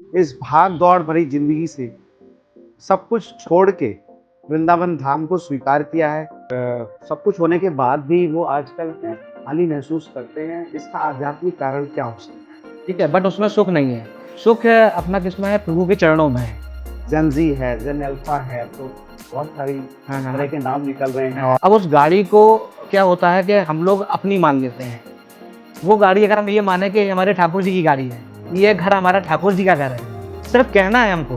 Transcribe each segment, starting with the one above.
इस भाग दौड़ भरी जिंदगी से सब कुछ छोड़ के वृंदावन धाम को स्वीकार किया है। सब कुछ होने के बाद भी वो आजकल खाली महसूस करते हैं। इसका आध्यात्मिक कारण क्या हो सकता है? ठीक है, बट उसमें सुख नहीं है। सुख है अपना किसमें है? प्रभु के चरणों में है। जेन जी है, जेन अल्फा है, तो बहुत सारी तरह के नाम निकल रहे हैं। अब उस गाड़ी को क्या होता है कि हम लोग अपनी मान लेते हैं। वो गाड़ी अगर हम ये माने कि हमारे ठाकुर जी की गाड़ी है, ये घर हमारा ठाकुर जी का घर है, सिर्फ कहना है हमको।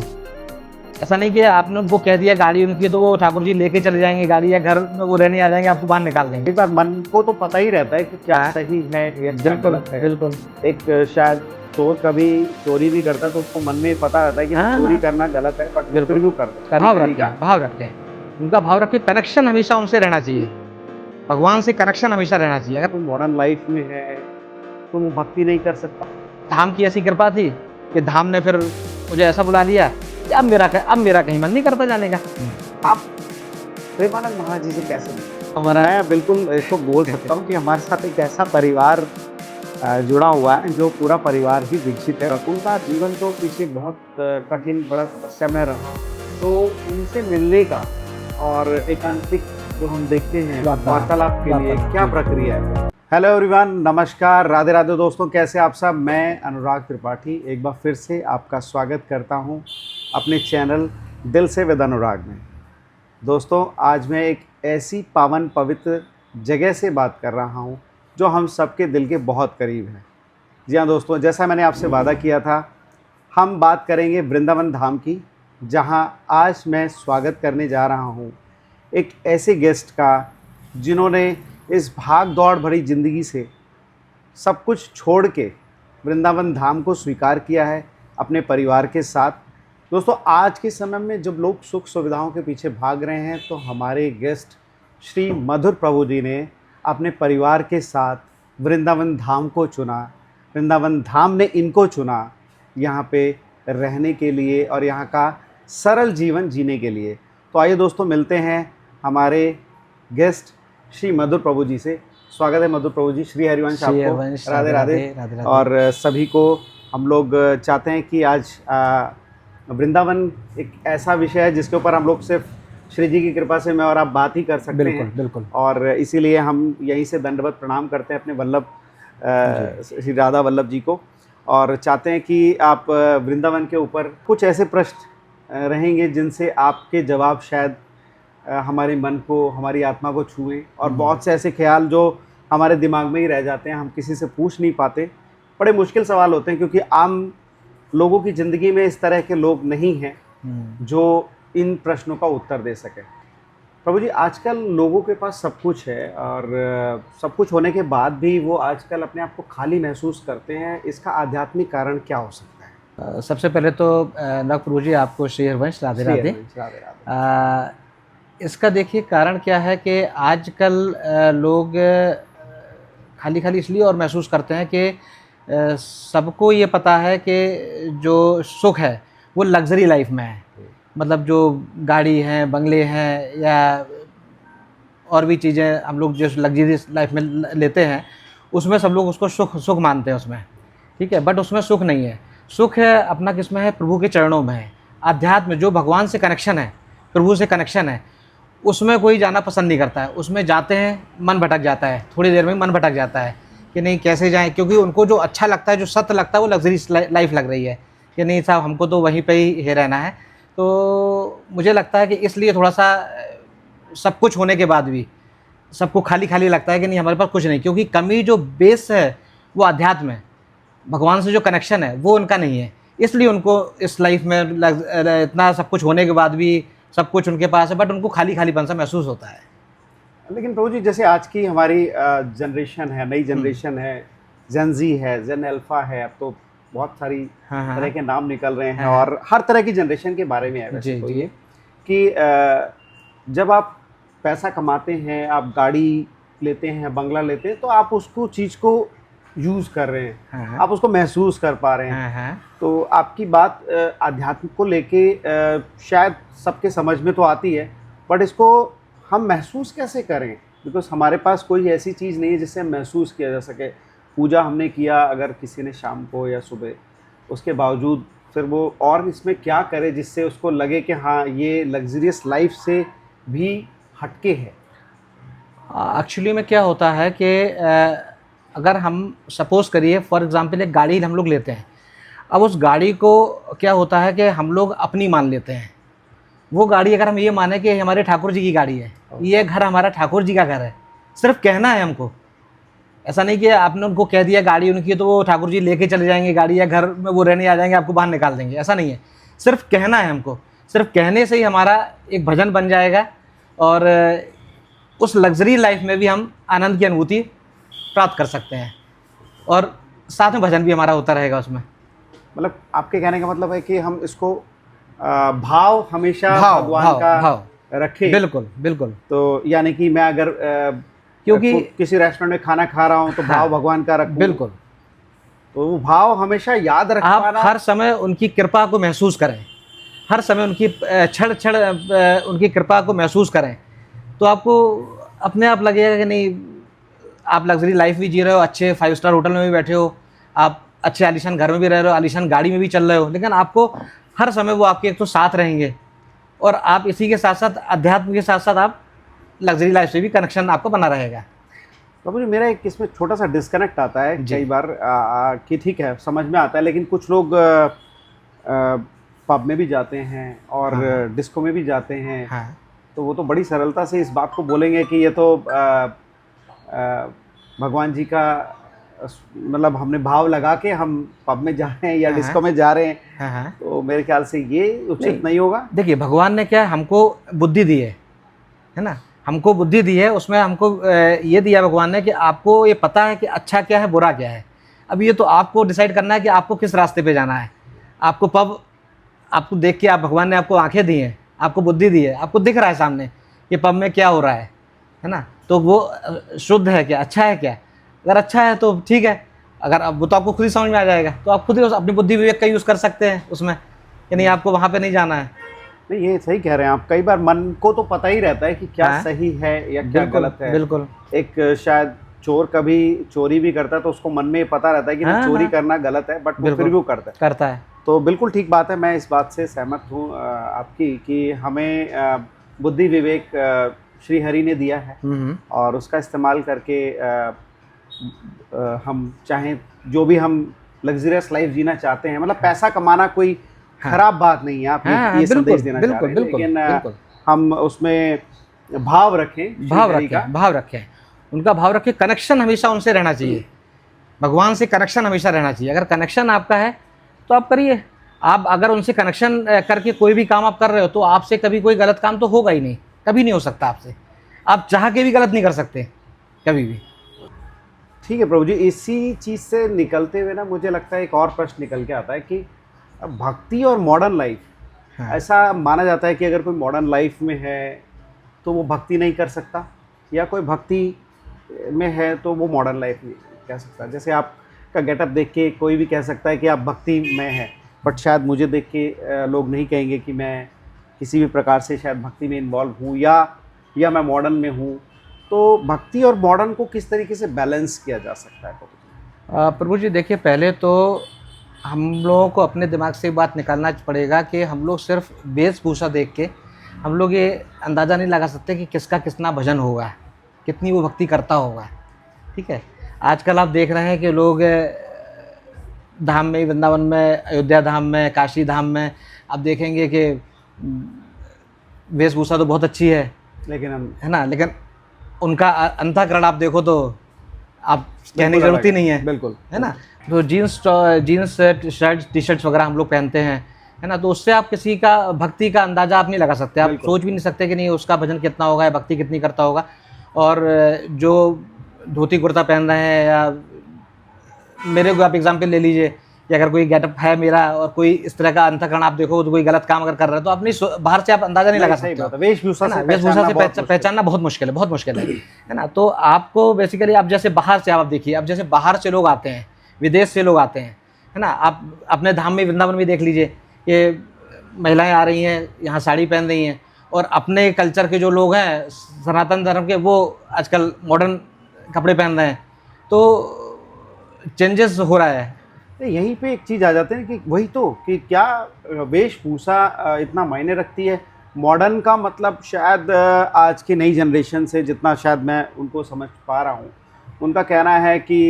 ऐसा नहीं कि आपने उनको कह दिया गाड़ी उनकी तो वो ठाकुर जी लेके चले जाएंगे गाड़ी, या घर में वो रहने आ जाएंगे, आपको बाहर निकाल देंगे। एक बार मन को तो पता ही रहता है कि क्या सही है या क्या गलत है। बिल्कुल। एक शायद चोर कभी चोरी भी करता तो उसको मन में पता रहता है कि चोरी करना गलत है, बट फिर भी करता है। भाव रखते हैं। उनका भाव रखते, कनेक्शन हमेशा उनसे रहना चाहिए, भगवान से कनेक्शन हमेशा रहना चाहिए। अगर तुम मॉडर्न लाइफ में है तुम भक्ति नहीं कर सकता। धाम की ऐसी कृपा थी कि धाम ने फिर मुझे ऐसा बुला लिया कि अब मेरा कहीं मन नहीं करता जाने का। आप प्रेमानंद महाराज जी से कैसे मिले? हमारा मैं बिल्कुल इसको बोल सकता हूँ कि हमारे साथ एक ऐसा परिवार जुड़ा हुआ है जो पूरा परिवार ही दीक्षित है। उनका जीवन तो पीछे बहुत कठिन बड़ा समय रहा, तो उनसे मिलने का और एकांतिक जो हम देखते हैं वार्तालाप के लिए क्या प्रक्रिया है? हेलो एवरीवन, नमस्कार, राधे राधे दोस्तों, कैसे आप सब? मैं अनुराग त्रिपाठी एक बार फिर से आपका स्वागत करता हूं अपने चैनल दिल से विद अनुराग में। दोस्तों, आज मैं एक ऐसी पावन पवित्र जगह से बात कर रहा हूं जो हम सबके दिल के बहुत करीब है। जी हाँ दोस्तों, जैसा मैंने आपसे वादा किया था, हम बात करेंगे वृंदावन धाम की, जहां आज मैं स्वागत करने जा रहा हूं एक ऐसे गेस्ट का जिन्होंने इस भाग दौड़ भरी ज़िंदगी से सब कुछ छोड़ के वृंदावन धाम को स्वीकार किया है अपने परिवार के साथ। दोस्तों, आज के समय में जब लोग सुख सुविधाओं के पीछे भाग रहे हैं, तो हमारे गेस्ट श्री मधुर प्रभु जी ने अपने परिवार के साथ वृंदावन धाम को चुना। वृंदावन धाम ने इनको चुना यहाँ पे रहने के लिए और यहाँ का सरल जीवन जीने के लिए। तो आइए दोस्तों, मिलते हैं हमारे गेस्ट श्री मधुर प्रभु जी से। स्वागत है मधुर प्रभु जी, श्री हरिवंश आपको। राधे राधे। और सभी को हम लोग चाहते हैं कि आज वृंदावन एक ऐसा विषय है जिसके ऊपर हम लोग सिर्फ श्री जी की कृपा से मैं और आप बात ही कर सकते हैं। बिल्कुल। और इसीलिए हम यहीं से दंडवत प्रणाम करते हैं अपने वल्लभ श्री राधा वल्लभ जी को, और चाहते हैं कि आप वृंदावन के ऊपर कुछ ऐसे प्रश्न रहेंगे जिनसे आपके जवाब शायद हमारे मन को, हमारी आत्मा को छुए, और बहुत से ऐसे ख्याल जो हमारे दिमाग में ही रह जाते हैं, हम किसी से पूछ नहीं पाते। बड़े मुश्किल सवाल होते हैं क्योंकि आम लोगों की ज़िंदगी में इस तरह के लोग नहीं हैं जो इन प्रश्नों का उत्तर दे सके। प्रभु जी, आजकल लोगों के पास सब कुछ है और सब कुछ होने के बाद भी वो आजकल अपने आप को खाली महसूस करते हैं। इसका आध्यात्मिक कारण क्या हो सकता है? सबसे पहले तो नग प्रभु जी आपको श्री हरिवंश राधे राधे। इसका देखिए कारण क्या है कि आजकल लोग खाली इसलिए और महसूस करते हैं कि सबको ये पता है कि जो सुख है वो लग्जरी लाइफ में है। मतलब जो गाड़ी हैं, बंगले हैं, या और भी चीज़ें हम लोग जो लग्जरी लाइफ में लेते हैं, उसमें सब लोग उसको सुख मानते हैं उसमें। ठीक है, बट उसमें सुख नहीं है। सुख है अपना किसमें है? प्रभु के चरणों में है। अध्यात्म जो भगवान से कनेक्शन है, प्रभु से कनेक्शन है, उसमें कोई जाना पसंद नहीं करता है। उसमें जाते हैं मन भटक जाता है, थोड़ी देर में मन भटक जाता है कि नहीं कैसे जाएं, क्योंकि उनको जो अच्छा लगता है, जो सत्य लगता है, वो लग्जरी लाइफ लग रही है कि नहीं साहब हमको तो वहीं पे ही रहना है। तो मुझे लगता है कि इसलिए थोड़ा सा सब कुछ होने के बाद भी सबको खाली लगता है कि नहीं हमारे पास कुछ नहीं, क्योंकि कमी जो बेस है वो अध्यात्म है, भगवान से जो कनेक्शन है वो उनका नहीं है। इसलिए उनको इस लाइफ में इतना सब कुछ होने के बाद भी सब कुछ उनके पास है, बट उनको खालीपन सा महसूस होता है। लेकिन प्रभु जी, जैसे आज की हमारी जनरेशन है, नई जनरेशन है, जेन जी है, जेन अल्फा है, अब तो बहुत सारी तरह के नाम निकल रहे हैं, और हर तरह की जनरेशन के बारे में है वैसे तो ये कि जब आप पैसा कमाते हैं, आप गाड़ी लेते हैं, बंगला लेते हैं, तो आप उसको चीज़ को यूज़ कर रहे हैं, आप उसको महसूस कर पा रहे हैं। तो आपकी बात आध्यात्म को लेके शायद सबके समझ में तो आती है, बट इसको हम महसूस कैसे करें? बिकॉज हमारे पास कोई ऐसी चीज़ नहीं है जिससे महसूस किया जा सके। पूजा हमने किया अगर किसी ने शाम को या सुबह, उसके बावजूद फिर वो और इसमें क्या करे जिससे उसको लगे कि हाँ ये लग्जरियस लाइफ से भी हटके है? एक्चुअली में क्या होता है कि अगर हम सपोज़ करिए फॉर एग्ज़ाम्पल एक गाड़ी हम लोग लेते हैं। अब उस गाड़ी को क्या होता है कि हम लोग अपनी मान लेते हैं। वो गाड़ी अगर हम ये माने कि हमारे ठाकुर जी की गाड़ी है, ये घर हमारा ठाकुर जी का घर है, सिर्फ कहना है हमको। ऐसा नहीं कि आपने उनको कह दिया गाड़ी उनकी है तो वो ठाकुर जी लेके चले जाएंगे गाड़ी, या घर में वो रहने आ जाएंगे, आपको बाहर निकाल देंगे, ऐसा नहीं है। सिर्फ कहना है हमको, सिर्फ कहने से ही हमारा एक भजन बन जाएगा और उस लग्जरी लाइफ में भी हम आनंद की अनुभूति प्राप्त कर सकते हैं और साथ में भजन भी हमारा होता रहेगा उसमें। मतलब आपके कहने का मतलब है कि हम इसको भाव हमेशा भाव भगवान भाव का भाव रखें। बिल्कुल बिल्कुल। तो यानी कि मैं अगर क्योंकि किसी रेस्टोरेंट में खाना खा रहा हूँ तो हाँ, भाव भगवान का रखूं, बिल्कुल, तो वो भाव हमेशा याद रख आप पाना। हर समय उनकी कृपा को महसूस करें, हर समय उनकी क्षण क्षण उनकी कृपा को महसूस करें, तो आपको अपने आप लगेगा कि नहीं आप लग्जरी लाइफ भी जी रहे हो, अच्छे 5 स्टार होटल में भी बैठे हो, आप अच्छे आलीशान घर में भी रह रहे हो, आलीशान गाड़ी में भी चल रहे हो, लेकिन आपको हर समय वो आपके एक तो साथ रहेंगे और आप इसी के साथ साथ अध्यात्म के साथ साथ आप लग्जरी लाइफ से भी कनेक्शन आपको बना रहेगा। तो मुझे मेरा एक इसमें छोटा सा डिस्कनेक्ट आता है कई बार कि ठीक है समझ में आता है, लेकिन कुछ लोग पब में भी जाते हैं और हाँ। डिस्को में भी जाते हैं। हाँ तो वो तो बड़ी सरलता से इस बात को बोलेंगे कि ये तो भगवान जी का मतलब हमने भाव लगा के हम पब में जा रहे हैं या हाँ। डिस्को में जा रहे हैं। हाँ हाँ। तो मेरे ख्याल से ये उचित नहीं होगा। देखिए भगवान ने क्या हमको बुद्धि दी है ना, हमको बुद्धि दी है, उसमें हमको ये दिया भगवान ने कि आपको ये पता है कि अच्छा क्या है बुरा क्या है। अब ये तो आपको डिसाइड करना है कि आपको किस रास्ते पे जाना है। आपको पब आपको देख के आप भगवान ने आपको आंखें दी हैं, आपको बुद्धि दी है, आपको दिख रहा है सामने कि पब में क्या हो रहा है ना, तो वो शुद्ध है क्या, अच्छा है क्या। अगर अच्छा है तो ठीक है, अगर अब वो तो आपको खुद ही समझ में आ जाएगा, तो आप खुद ही अपनी बुद्धि विवेक का यूज़ कर सकते हैं उसमें कि नहीं आपको वहाँ पे नहीं जाना है। नहीं ये सही कह रहे हैं आप। कई बार मन को तो पता ही रहता है कि क्या हाँ। सही है या क्या बिल्कुल गलत है। बिल्कुल। एक शायद चोर कभी चोरी भी करता है तो उसको मन में ये पता रहता है कि हाँ, चोरी हाँ। करना गलत है, बट वो बिल्कुल। फिर भी वो करता है। है। तो बिल्कुल ठीक बात है, मैं इस बात से सहमत हूँ आपकी कि हमें बुद्धि विवेक श्री हरि ने दिया है और उसका इस्तेमाल करके हम चाहें जो भी हम लग्जरियस लाइफ जीना चाहते हैं, मतलब पैसा कमाना कोई हाँ। खराब बात नहीं है। आप हाँ, ये संदेश बिल्कुल देना चाह बिल्कुल रहे हैं, बिल्कुल लेकिन बिल्कुल। हम उसमें भाव रखें, श्री भाव हरि का। रखें, भाव रखें, उनका भाव रखें, कनेक्शन हमेशा उनसे रहना चाहिए, भगवान से कनेक्शन हमेशा रहना चाहिए। अगर कनेक्शन आपका है तो आप करिए। आप अगर उनसे कनेक्शन करके कोई भी काम आप कर रहे हो तो आपसे कभी कोई गलत काम तो होगा ही नहीं, कभी नहीं हो सकता आपसे। आप चाह के भी गलत नहीं कर सकते कभी भी। ठीक है प्रभु जी, इसी चीज़ से निकलते हुए ना मुझे लगता है एक और प्रश्न निकल के आता है कि भक्ति और मॉडर्न लाइफ, हाँ। ऐसा माना जाता है कि अगर कोई मॉडर्न लाइफ में है तो वो भक्ति नहीं कर सकता, या कोई भक्ति में है तो वो मॉडर्न लाइफ नहीं कह सकता। जैसे आपका गेटअप देख के कोई भी कह सकता है कि आप भक्ति में हैं, बट शायद मुझे देख के लोग नहीं कहेंगे कि मैं किसी भी प्रकार से शायद भक्ति में इन्वॉल्व हूँ या मैं मॉडर्न में हूँ। तो भक्ति और मॉडर्न को किस तरीके से बैलेंस किया जा सकता है? प्रभु जी देखिए, पहले तो हम लोगों को अपने दिमाग से बात निकालना पड़ेगा कि हम लोग सिर्फ वेशभूषा देख के हम लोग ये अंदाज़ा नहीं लगा सकते कि किसका कितना भजन होगा, कितनी वो भक्ति करता होगा। ठीक है, आजकल आप देख रहे हैं कि लोग धाम में, वृंदावन में, अयोध्या धाम में, काशी धाम में आप देखेंगे कि वेशभूषा तो बहुत अच्छी है, लेकिन हम है ना, लेकिन उनका अंतःकरण आप देखो तो आप कहने की जरूरत ही नहीं है, बिल्कुल, है ना। तो जीन्स शर्ट टी शर्ट्स वगैरह हम लोग पहनते हैं, है ना, तो उससे आप किसी का भक्ति का अंदाज़ा आप नहीं लगा सकते। आप सोच भी नहीं सकते कि नहीं उसका भजन कितना होगा या भक्ति कितनी करता होगा। और जो धोती कुर्ता पहन रहे हैं, या मेरे को आप एग्जाम्पल ले लीजिए कि अगर कोई गेटअप है मेरा और कोई इस तरह का अंतःकरण आप देखो तो कोई गलत काम अगर कर रहा है तो आप नहीं, बाहर से आप अंदाज़ा नहीं लगा सकते हो। वेशभूषा से पहचानना बहुत मुश्किल है, बहुत मुश्किल है ना। तो आपको बेसिकली आप जैसे बाहर से आप देखिए, अब जैसे बाहर से लोग आते हैं, विदेश से लोग आते हैं, है ना। आप अपने धाम में वृंदावन में देख लीजिए कि महिलाएं आ रही हैं, यहाँ साड़ी पहन रही हैं, और अपने कल्चर के जो लोग हैं सनातन धर्म के, वो आजकल मॉडर्न कपड़े पहन रहे हैं। तो चेंजेस हो रहा है तो यहीं पे एक चीज़ आ जाते हैं कि वही तो कि क्या वेशभूषा इतना मायने रखती है। मॉडर्न का मतलब शायद आज की नई जनरेशन से जितना शायद मैं उनको समझ पा रहा हूँ, उनका कहना है कि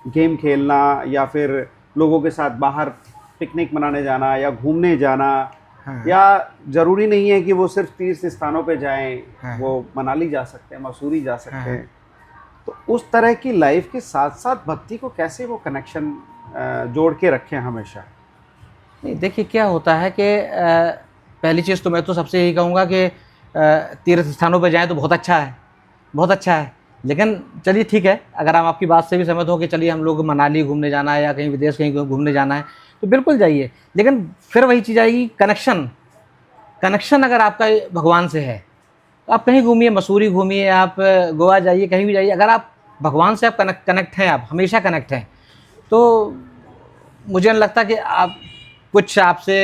गेम खेलना या फिर लोगों के साथ बाहर पिकनिक मनाने जाना या घूमने जाना, हाँ। या ज़रूरी नहीं है कि वो सिर्फ तीर्थ स्थानों पे जाएं, हाँ। वो मनाली जा सकते हैं, मसूरी जा सकते हाँ। हैं। तो उस तरह की लाइफ के साथ साथ भक्ति को कैसे वो कनेक्शन जोड़ के रखें हमेशा। नहीं, देखिए क्या होता है कि पहली चीज़ तो मैं तो सबसे यही कहूँगा कि तीर्थ स्थानों पे जाएँ तो बहुत अच्छा है, बहुत अच्छा है। लेकिन चलिए ठीक है, अगर हम आपकी बात से भी सहमत हो कि चलिए हम लोग मनाली घूमने जाना है या कहीं विदेश कहीं घूमने जाना है, तो बिल्कुल जाइए। लेकिन फिर वही चीज़ आएगी, कनेक्शन। कनेक्शन अगर आपका भगवान से है तो आप कहीं घूमिए, मसूरी घूमिए, आप गोवा जाइए, कहीं भी जाइए, अगर आप भगवान से आप कनेक्ट हैं, आप हमेशा कनेक्ट हैं, तो मुझे नहीं लगता कि आप कुछ आपसे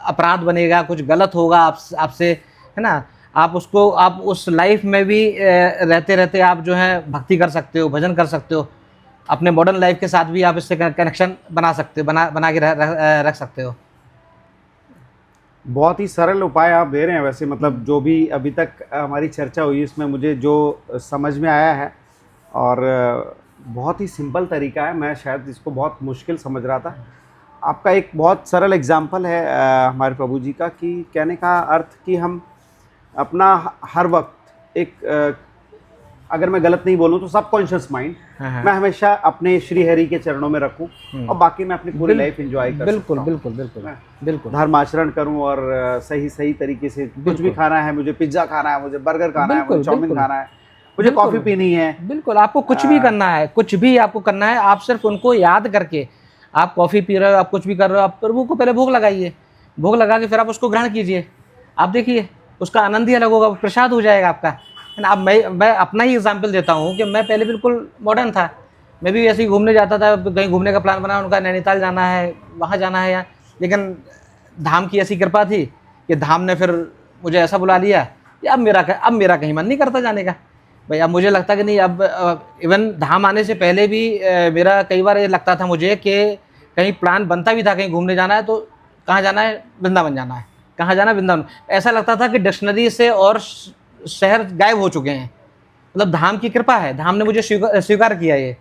अपराध बनेगा, कुछ गलत होगा आपसे, है ना। आप उसको आप उस लाइफ में भी रहते रहते आप जो है भक्ति कर सकते हो, भजन कर सकते हो, अपने मॉडर्न लाइफ के साथ भी आप इससे कनेक्शन बना सकते हो, बना के रख सकते हो। बहुत ही सरल उपाय आप दे रहे हैं वैसे, मतलब जो भी अभी तक हमारी चर्चा हुई इसमें मुझे जो समझ में आया है, और बहुत ही सिंपल तरीका है। मैं शायद इसको बहुत मुश्किल समझ रहा था। आपका एक बहुत सरल एग्जाम्पल है हमारे प्रभु जी का, कि कहने का अर्थ कि हम अपना हर वक्त एक अगर मैं गलत नहीं बोलूँ तो सबकॉन्शियस माइंड हाँ। मैं हमेशा अपने श्री हरि के चरणों में रखूं, और बाकी मैं अपनी पूरी लाइफ एंजॉय कर बिल्कुल सकता हूं। बिल्कुल बिल्कुल बिल्कुल धर्म आचरण करूं और सही तरीके से कुछ भी खाना है, मुझे पिज्ज़ा खाना है, मुझे बर्गर खाना है, मुझे चाउमीन खाना है, मुझे कॉफ़ी पीनी है। बिल्कुल, आपको कुछ भी करना है, कुछ भी आपको करना है, आप सिर्फ उनको याद करके, आप कॉफ़ी पी रहे हो, आप कुछ भी कर रहे हो, आप प्रभु को पहले भोग लगाइए, भोग लगा के फिर आप उसको ग्रहण कीजिए। आप देखिए उसका आनंद ही अलग होगा, प्रसाद हो जाएगा आपका, है ना। अब मैं अपना ही एग्जाम्पल देता हूँ कि मैं पहले बिल्कुल मॉडर्न था, मैं भी ऐसे ही घूमने जाता था, कहीं घूमने का प्लान बना, उनका नैनीताल जाना है, वहाँ जाना है, लेकिन धाम की ऐसी कृपा थी कि धाम ने फिर मुझे ऐसा बुला लिया कि अब मेरा कहीं मन नहीं करता जाने का भाई। अब मुझे लगता कि नहीं, अब इवन धाम आने से पहले भी मेरा कई बार ये लगता था मुझे कि कहीं प्लान बनता भी था कहीं घूमने जाना है तो कहाँ जाना है, वृंदावन जाना है, कहाँ जाना है, वृंदावन। ऐसा लगता था कि डिक्शनरी से और शहर गायब हो चुके हैं। मतलब धाम की कृपा है, धाम ने मुझे स्वीकार किया ये,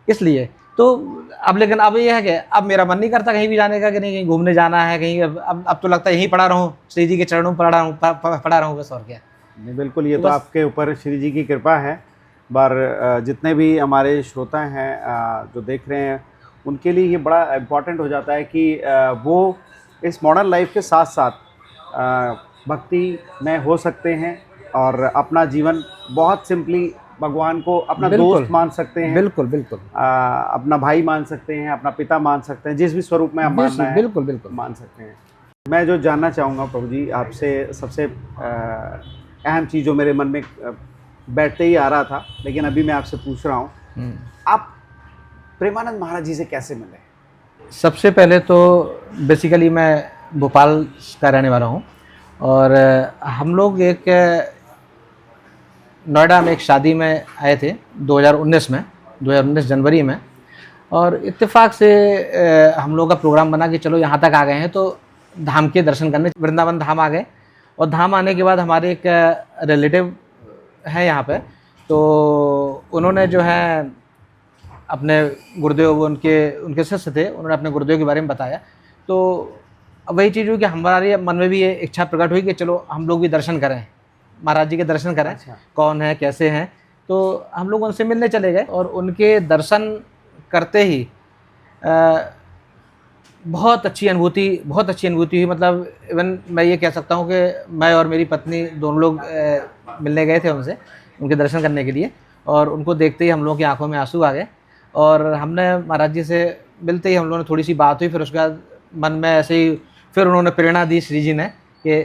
इसलिए तो अब। लेकिन अब ये है कि अब मेरा मन नहीं करता कहीं भी जाने का, कि नहीं कहीं घूमने जाना है कहीं। अब तो लगता है यहीं पड़ा रहूँ, श्री जी के चरणों में पड़ा रहूँ बस, और क्या। नहीं बिल्कुल, ये तो आपके ऊपर श्री जी की कृपा है। बार जितने भी हमारे श्रोता हैं जो देख रहे हैं, उनके लिए ये बड़ा इम्पॉर्टेंट हो जाता है कि वो इस मॉडर्न लाइफ के साथ साथ भक्ति में हो सकते हैं और अपना जीवन बहुत सिंपली भगवान को अपना दोस्त मान सकते हैं। बिल्कुल बिल्कुल अपना भाई मान सकते हैं, अपना पिता मान सकते हैं, जिस भी स्वरूप में आप मानना है बिल्कुल बिल्कुल मान सकते हैं। मैं जो जानना चाहूँगा प्रभु जी आपसे, सबसे अहम चीज़ जो मेरे मन में बैठते ही आ रहा था, लेकिन अभी मैं आपसे पूछ रहा हूँ, आप प्रेमानंद महाराज जी से कैसे मिले? सबसे पहले तो बेसिकली मैं भोपाल का रहने वाला हूँ, और हम लोग एक नोएडा में एक शादी में आए थे 2019 जनवरी में, और इत्तेफाक से हम लोग का प्रोग्राम बना कि चलो यहाँ तक आ गए हैं तो धाम के दर्शन करने वृंदावन धाम आ गए। और धाम आने के बाद हमारे एक रिलेटिव है यहाँ पे, तो उन्होंने जो है अपने गुरुदेव, उनके शिष्य थे, उन्होंने अपने गुरुदेव के बारे में बताया। तो वही चीज़ हुई कि हमारे मन में भी ये इच्छा प्रकट हुई कि चलो हम लोग भी दर्शन करें, महाराज जी के दर्शन करें। अच्छा। कौन है, कैसे हैं। तो हम लोग उनसे मिलने चले गए, और उनके दर्शन करते ही बहुत अच्छी अनुभूति हुई। मतलब इवन मैं ये कह सकता हूँ कि मैं और मेरी पत्नी दोनों लोग मिलने गए थे उनसे, उनके दर्शन करने के लिए, और उनको देखते ही हम लोगों की आंखों में आंसू आ गए। और हमने महाराज जी से मिलते ही हम लोगों ने थोड़ी सी बात हुई, फिर उसके बाद मन में ऐसे ही फिर उन्होंने प्रेरणा दी श्री जी ने कि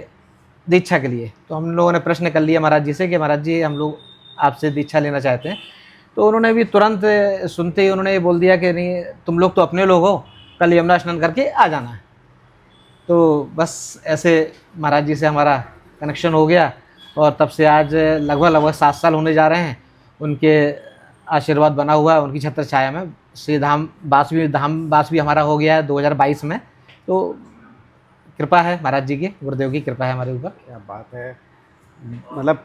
दीक्षा के लिए। तो हम लोगों ने प्रश्न कर लिया महाराज जी से कि महाराज जी हम लोग आपसे दीक्षा लेना चाहते हैं। तो उन्होंने भी तुरंत सुनते ही उन्होंने ये बोल दिया कि नहीं, तुम लोग तो अपने लोग हो, कल यमुना स्नान करके आ जाना है। तो बस ऐसे महाराज जी से हमारा कनेक्शन हो गया, और तब से आज लगभग 7 साल होने जा रहे हैं। उनके आशीर्वाद बना हुआ है, उनकी छत्र छाया में श्री धाम बास भी हमारा हो गया है 2022 में। तो कृपा है महाराज जी की, गुरुदेव की कृपा है हमारे ऊपर। क्या बात है। मतलब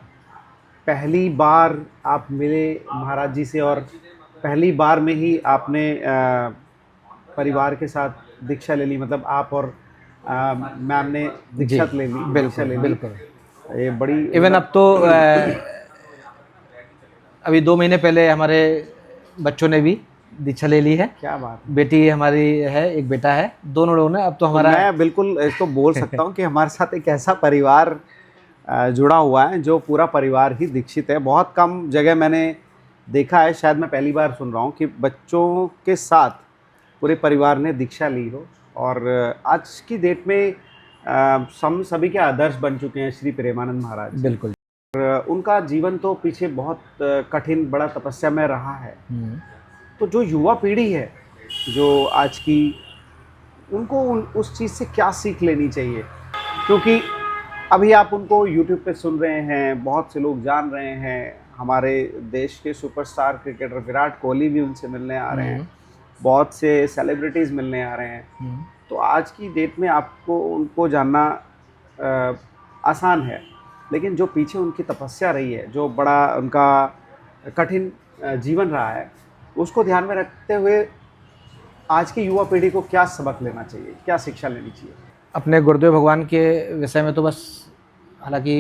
पहली बार आप मिले महाराज जी से और पहली बार में ही आपने परिवार के साथ दीक्षा ले ली, मतलब आप और मैम ने दीक्षा ले ली, दीक्षा बिल्कुल ले ली। बिल्कुल। ये बड़ी इवन अब तो अभी 2 महीने पहले हमारे बच्चों ने भी दीक्षा ले ली है। क्या बात है। बेटी हमारी है, एक बेटा है, दोनों लोगों ने। अब तो हमारा मैं बिल्कुल इसको बोल सकता हूँ कि हमारे साथ एक ऐसा परिवार जुड़ा हुआ है जो पूरा परिवार ही दीक्षित है। बहुत कम जगह मैंने देखा है, शायद मैं पहली बार सुन रहा हूँ कि बच्चों के साथ पूरे परिवार ने दीक्षा ली हो। और आज की डेट में हम सभी के आदर्श बन चुके हैं श्री प्रेमानंद महाराज जी। बिल्कुल। उनका जीवन तो पीछे बहुत कठिन बड़ा तपस्या में रहा है। तो जो युवा पीढ़ी है जो आज की, उनको उस चीज़ से क्या सीख लेनी चाहिए? क्योंकि अभी आप उनको यूट्यूब पे सुन रहे हैं, बहुत से लोग जान रहे हैं, हमारे देश के सुपरस्टार क्रिकेटर विराट कोहली भी उनसे मिलने आ रहे हैं, बहुत से सेलिब्रिटीज़ मिलने आ रहे हैं। तो आज की डेट में आपको उनको जानना आसान है, लेकिन जो पीछे उनकी तपस्या रही है, जो बड़ा उनका कठिन जीवन रहा है, उसको ध्यान में रखते हुए आज की युवा पीढ़ी को क्या सबक लेना चाहिए, क्या शिक्षा लेनी चाहिए? अपने गुरुदेव भगवान के विषय में तो बस, हालांकि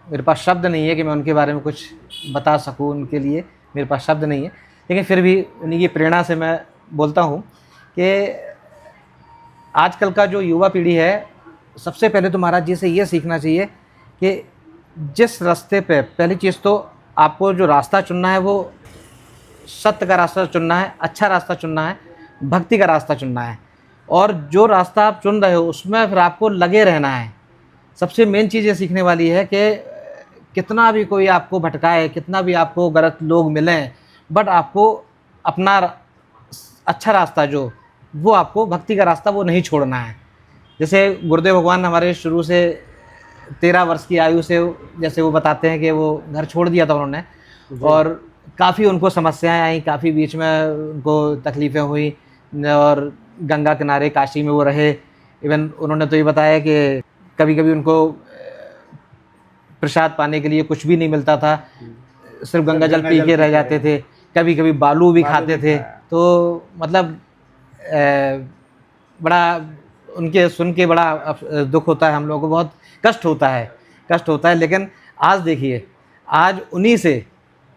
मेरे पास शब्द नहीं है कि मैं उनके बारे में कुछ बता सकूं, उनके लिए मेरे पास शब्द नहीं है, लेकिन फिर भी उन्हीं की प्रेरणा से मैं बोलता हूं कि आजकल का जो युवा पीढ़ी है, सबसे पहले तो महाराज जी से ये सीखना चाहिए कि जिस रास्ते पे, पहली चीज़ तो आपको जो रास्ता चुनना है वो सत्य का रास्ता चुनना है, अच्छा रास्ता चुनना है, भक्ति का रास्ता चुनना है। और जो रास्ता आप चुन रहे हो उसमें फिर आपको लगे रहना है। सबसे मेन चीज़ ये सीखने वाली है कि कितना भी कोई आपको भटकाए, कितना भी आपको गलत लोग मिलें, बट आपको अपना अच्छा रास्ता जो वो आपको भक्ति का रास्ता वो नहीं छोड़ना है। जैसे गुरुदेव भगवान हमारे शुरू से 13 वर्ष की आयु से, जैसे वो बताते हैं कि वो घर छोड़ दिया था उन्होंने, और काफ़ी उनको समस्याएं आई, काफ़ी बीच में उनको तकलीफ़ें हुई, और गंगा किनारे काशी में वो रहे। इवन उन्होंने तो ये बताया कि कभी कभी उनको प्रसाद पाने के लिए कुछ भी नहीं मिलता था, सिर्फ गंगा जल पी के रह जाते थे, कभी कभी बालू भी खाते थे। तो मतलब बड़ा उनके सुन के बड़ा दुख होता है, हम लोगों को बहुत कष्ट होता है। लेकिन आज देखिए, आज उन्हीं से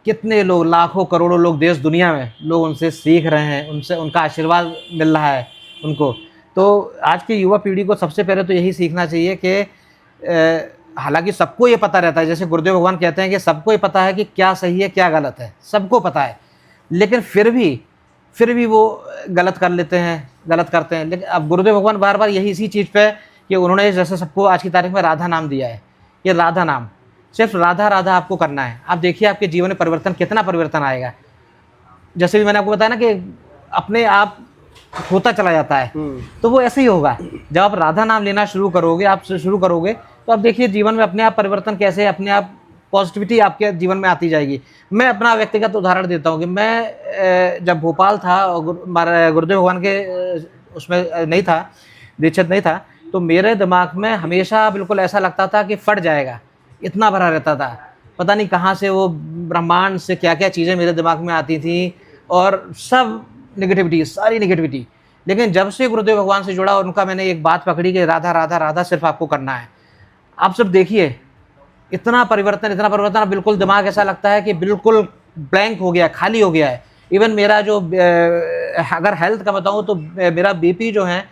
कितने लोग, लाखों करोड़ों लोग देश दुनिया में लोग उनसे सीख रहे हैं, उनसे उनका आशीर्वाद मिल रहा है उनको। तो आज की युवा पीढ़ी को सबसे पहले तो यही सीखना चाहिए कि हालांकि सबको ये पता रहता है, जैसे गुरुदेव भगवान कहते हैं कि सबको ये पता है कि क्या सही है क्या गलत है, सबको पता है, लेकिन फिर भी वो गलत करते हैं। लेकिन अब गुरुदेव भगवान बार बार यही इसी चीज़ पे कि उन्होंने जैसे सबको आज की तारीख में राधा नाम दिया है, ये राधा नाम, सिर्फ राधा राधा आपको करना है। आप देखिए आपके जीवन में परिवर्तन, कितना परिवर्तन आएगा। जैसे भी मैंने आपको बताया ना कि अपने आप होता चला जाता है, तो वो ऐसे ही होगा। जब आप राधा नाम लेना शुरू करोगे तो आप देखिए जीवन में अपने आप परिवर्तन कैसे, अपने आप पॉजिटिविटी आपके जीवन में आती जाएगी। मैं अपना व्यक्तिगत उदाहरण देता हूँ कि मैं जब भोपाल था और गुरुदेव भगवान के उसमें नहीं था, दीक्षित नहीं था, तो मेरे दिमाग में हमेशा बिल्कुल ऐसा लगता था कि फट जाएगा, इतना भरा रहता था। पता नहीं कहाँ से वो ब्रह्मांड से क्या क्या चीज़ें मेरे दिमाग में आती थी, और सब नेगेटिविटी, सारी नेगेटिविटी। लेकिन जब से गुरुदेव भगवान से जुड़ा, उनका मैंने एक बात पकड़ी कि राधा राधा राधा सिर्फ आपको करना है। आप सब देखिए इतना परिवर्तन, अब बिल्कुल दिमाग ऐसा लगता है कि बिल्कुल ब्लैंक हो गया, खाली हो गया है। इवन मेरा जो अगर हेल्थ का बताऊँ तो मेरा बीपी जो है,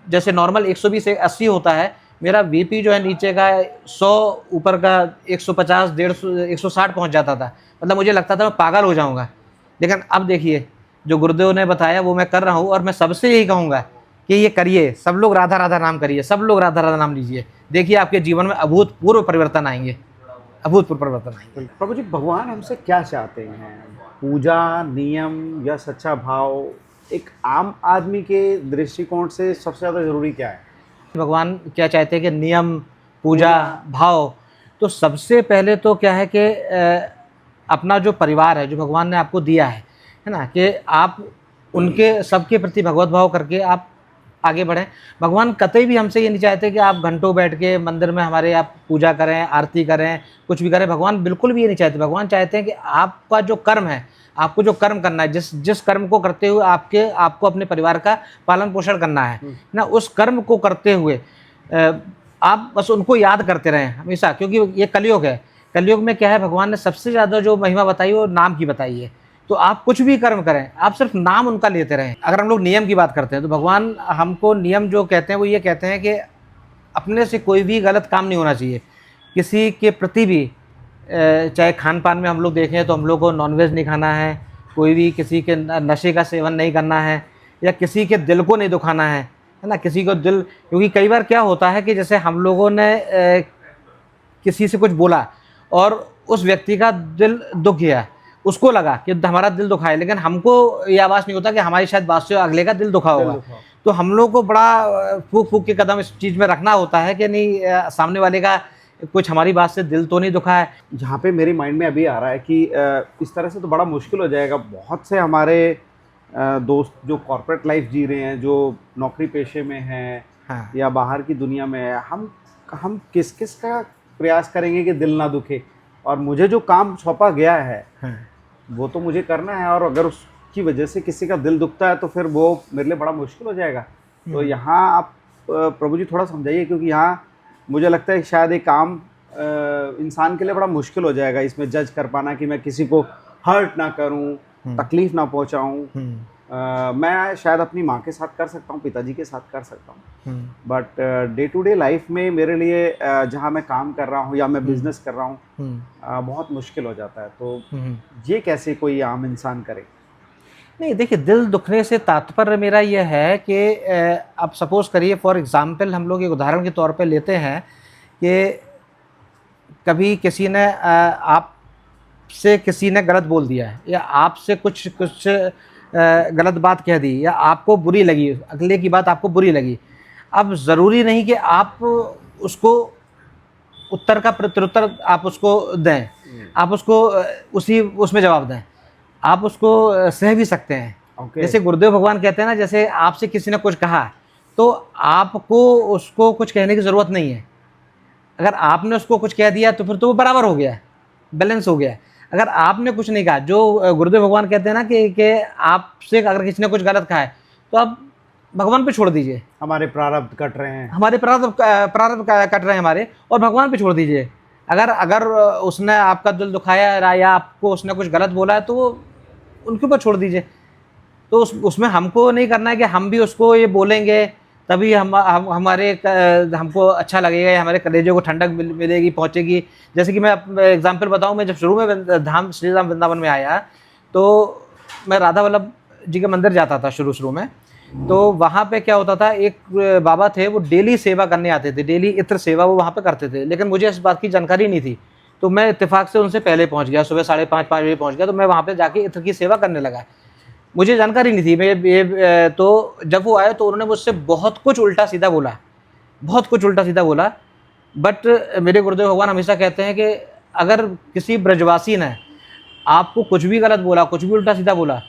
जैसे नॉर्मल 120 से 80 होता है, मेरा बीपी जो है नीचे का 100, ऊपर का 150, 150, 160 पहुंच जाता था। मतलब मुझे लगता था मैं पागल हो जाऊंगा। लेकिन अब देखिए जो गुरुदेव ने बताया वो मैं कर रहा हूँ, और मैं सबसे यही कहूँगा कि ये करिए, सब लोग राधा राधा नाम करिए, सब लोग राधा राधा नाम लीजिए। देखिए आपके जीवन में अभूतपूर्व परिवर्तन आएंगे, अभूतपूर्व परिवर्तन आएंगे। प्रभु जी, भगवान हमसे क्या चाहते हैं? पूजा, नियम या सच्चा भाव? एक आम आदमी के दृष्टिकोण से सबसे ज़्यादा ज़रूरी क्या है? भगवान क्या चाहते हैं कि नियम, पूजा, भाव। तो सबसे पहले तो क्या है कि अपना जो परिवार है, जो भगवान ने आपको दिया है, है ना, कि आप उनके सबके प्रति भगवत भाव करके आप आगे बढ़ें। भगवान कतई भी हमसे ये नहीं चाहते कि आप घंटों बैठ के मंदिर में हमारे आप पूजा करें, आरती करें, कुछ भी करें। भगवान बिल्कुल भी ये नहीं चाहते। भगवान चाहते हैं कि आपका जो कर्म है, आपको जो कर्म करना है, जिस जिस कर्म को करते हुए आपको अपने परिवार का पालन पोषण करना है ना, उस कर्म को करते हुए आप बस उनको याद करते रहें हमेशा, क्योंकि ये कलयुग है। कलयुग में क्या है, भगवान ने सबसे ज़्यादा जो महिमा बताई वो नाम की बताई है। तो आप कुछ भी कर्म करें, आप सिर्फ नाम उनका लेते रहें। अगर हम लोग नियम की बात करते हैं तो भगवान हमको नियम जो कहते हैं वो ये कहते हैं कि अपने से कोई भी गलत काम नहीं होना चाहिए किसी के प्रति भी। चाहे खान पान में हम लोग देखें तो हम लोग को नॉनवेज नहीं खाना है, कोई भी किसी के नशे का सेवन नहीं करना है, या किसी के दिल को नहीं दुखाना है ना, किसी को दिल, क्योंकि कई बार क्या होता है कि जैसे हम लोगों ने किसी से कुछ बोला और उस व्यक्ति का दिल दुख गया, उसको लगा कि हमारा दिल दुखा है, लेकिन हमको ये आवाज़ नहीं होता कि हमारी शायद बात से अगले का दिल दुखा होगा। तो हम लोग को बड़ा फूक फूक के कदम इस चीज़ में रखना होता है कि नहीं, सामने वाले का कुछ हमारी बात से दिल तो नहीं दुखा है। जहाँ पे मेरे माइंड में अभी आ रहा है कि इस तरह से तो बड़ा मुश्किल हो जाएगा। बहुत से हमारे दोस्त जो कॉर्पोरेट लाइफ जी रहे हैं, जो नौकरी पेशे में हैं, हाँ। या बाहर की दुनिया में है, हम किस किस का प्रयास करेंगे कि दिल ना दुखे, और मुझे जो काम सौंपा गया है हाँ। वो तो मुझे करना है, और अगर उसकी वजह से किसी का दिल दुखता है तो फिर वो मेरे लिए बड़ा मुश्किल हो जाएगा। तो यहाँ आप प्रभु जी थोड़ा समझाइए, क्योंकि यहाँ मुझे लगता है शायद एक आम इंसान के लिए बड़ा मुश्किल हो जाएगा इसमें जज कर पाना कि मैं किसी को हर्ट ना करूं, तकलीफ ना पहुंचाऊं। मैं शायद अपनी माँ के साथ कर सकता हूँ, पिताजी के साथ कर सकता हूँ, but day to day life में मेरे लिए जहाँ मैं काम कर रहा हूँ या मैं बिजनेस कर रहा हूँ, बहुत मुश्किल हो जाता है। तो ये कैसे कोई आम इंसान करे? नहीं, देखिए, दिल दुखने से तात्पर्य मेरा यह है कि अब सपोज़ करिए, फॉर एग्ज़ाम्पल हम लोग एक उदाहरण के तौर पे लेते हैं कि कभी किसी ने आपसे किसी ने गलत बोल दिया है, या आपसे कुछ गलत बात कह दी, या आपको बुरी लगी, अगले की बात आपको बुरी लगी। अब ज़रूरी नहीं कि आप उसको उत्तर का प्रत्युत्तर आप उसको दें, आप उसको उसमें जवाब दें, आप उसको सह भी सकते हैं। जैसे गुरुदेव भगवान कहते हैं ना, जैसे आपसे किसी ने कुछ कहा तो आपको उसको कुछ कहने की ज़रूरत नहीं है। अगर आपने उसको कुछ कह दिया तो फिर तो वो बराबर हो गया, बैलेंस हो गया। अगर आपने कुछ नहीं कहा, जो गुरुदेव भगवान कहते हैं ना कि आपसे अगर किसी ने कुछ गलत कहा है तो आप भगवान पे छोड़ दीजिए। हमारे प्रारब्ध कट रहे हैं, हमारे प्रारब्ध कट रहे हैं हमारे, और भगवान पे छोड़ दीजिए। अगर उसने आपका दिल दुखाया या आपको उसने कुछ गलत बोला है तो वो उनके ऊपर छोड़ दीजिए। तो उसमें हमको नहीं करना है कि हम भी उसको ये बोलेंगे तभी हमको अच्छा लगेगा, या हमारे कलेजे को ठंडक मिलेगी, पहुँचेगी। जैसे कि मैं एग्जांपल बताऊं, मैं जब शुरू में श्री राम वृंदावन में आया तो मैं राधा वल्लभ जी के मंदिर जाता था शुरू में। तो वहाँ पे क्या होता था, एक बाबा थे, वो डेली सेवा करने आते थे, डेली इत्र सेवा वो वहाँ पे करते थे, लेकिन मुझे इस बात की जानकारी नहीं थी। तो मैं इत्तेफाक से उनसे पहले पहुँच गया, सुबह 5:30 बजे पहुँच गया। तो मैं वहाँ पे जाके इत्र की सेवा करने लगा, मुझे जानकारी नहीं थी। तो जब वो आए तो उन्होंने मुझसे बहुत कुछ उल्टा सीधा बोला, बट मेरे गुरुदेव भगवान हमेशा कहते हैं कि अगर किसी ब्रजवासी ने आपको कुछ भी गलत बोला, कुछ भी उल्टा सीधा बोला,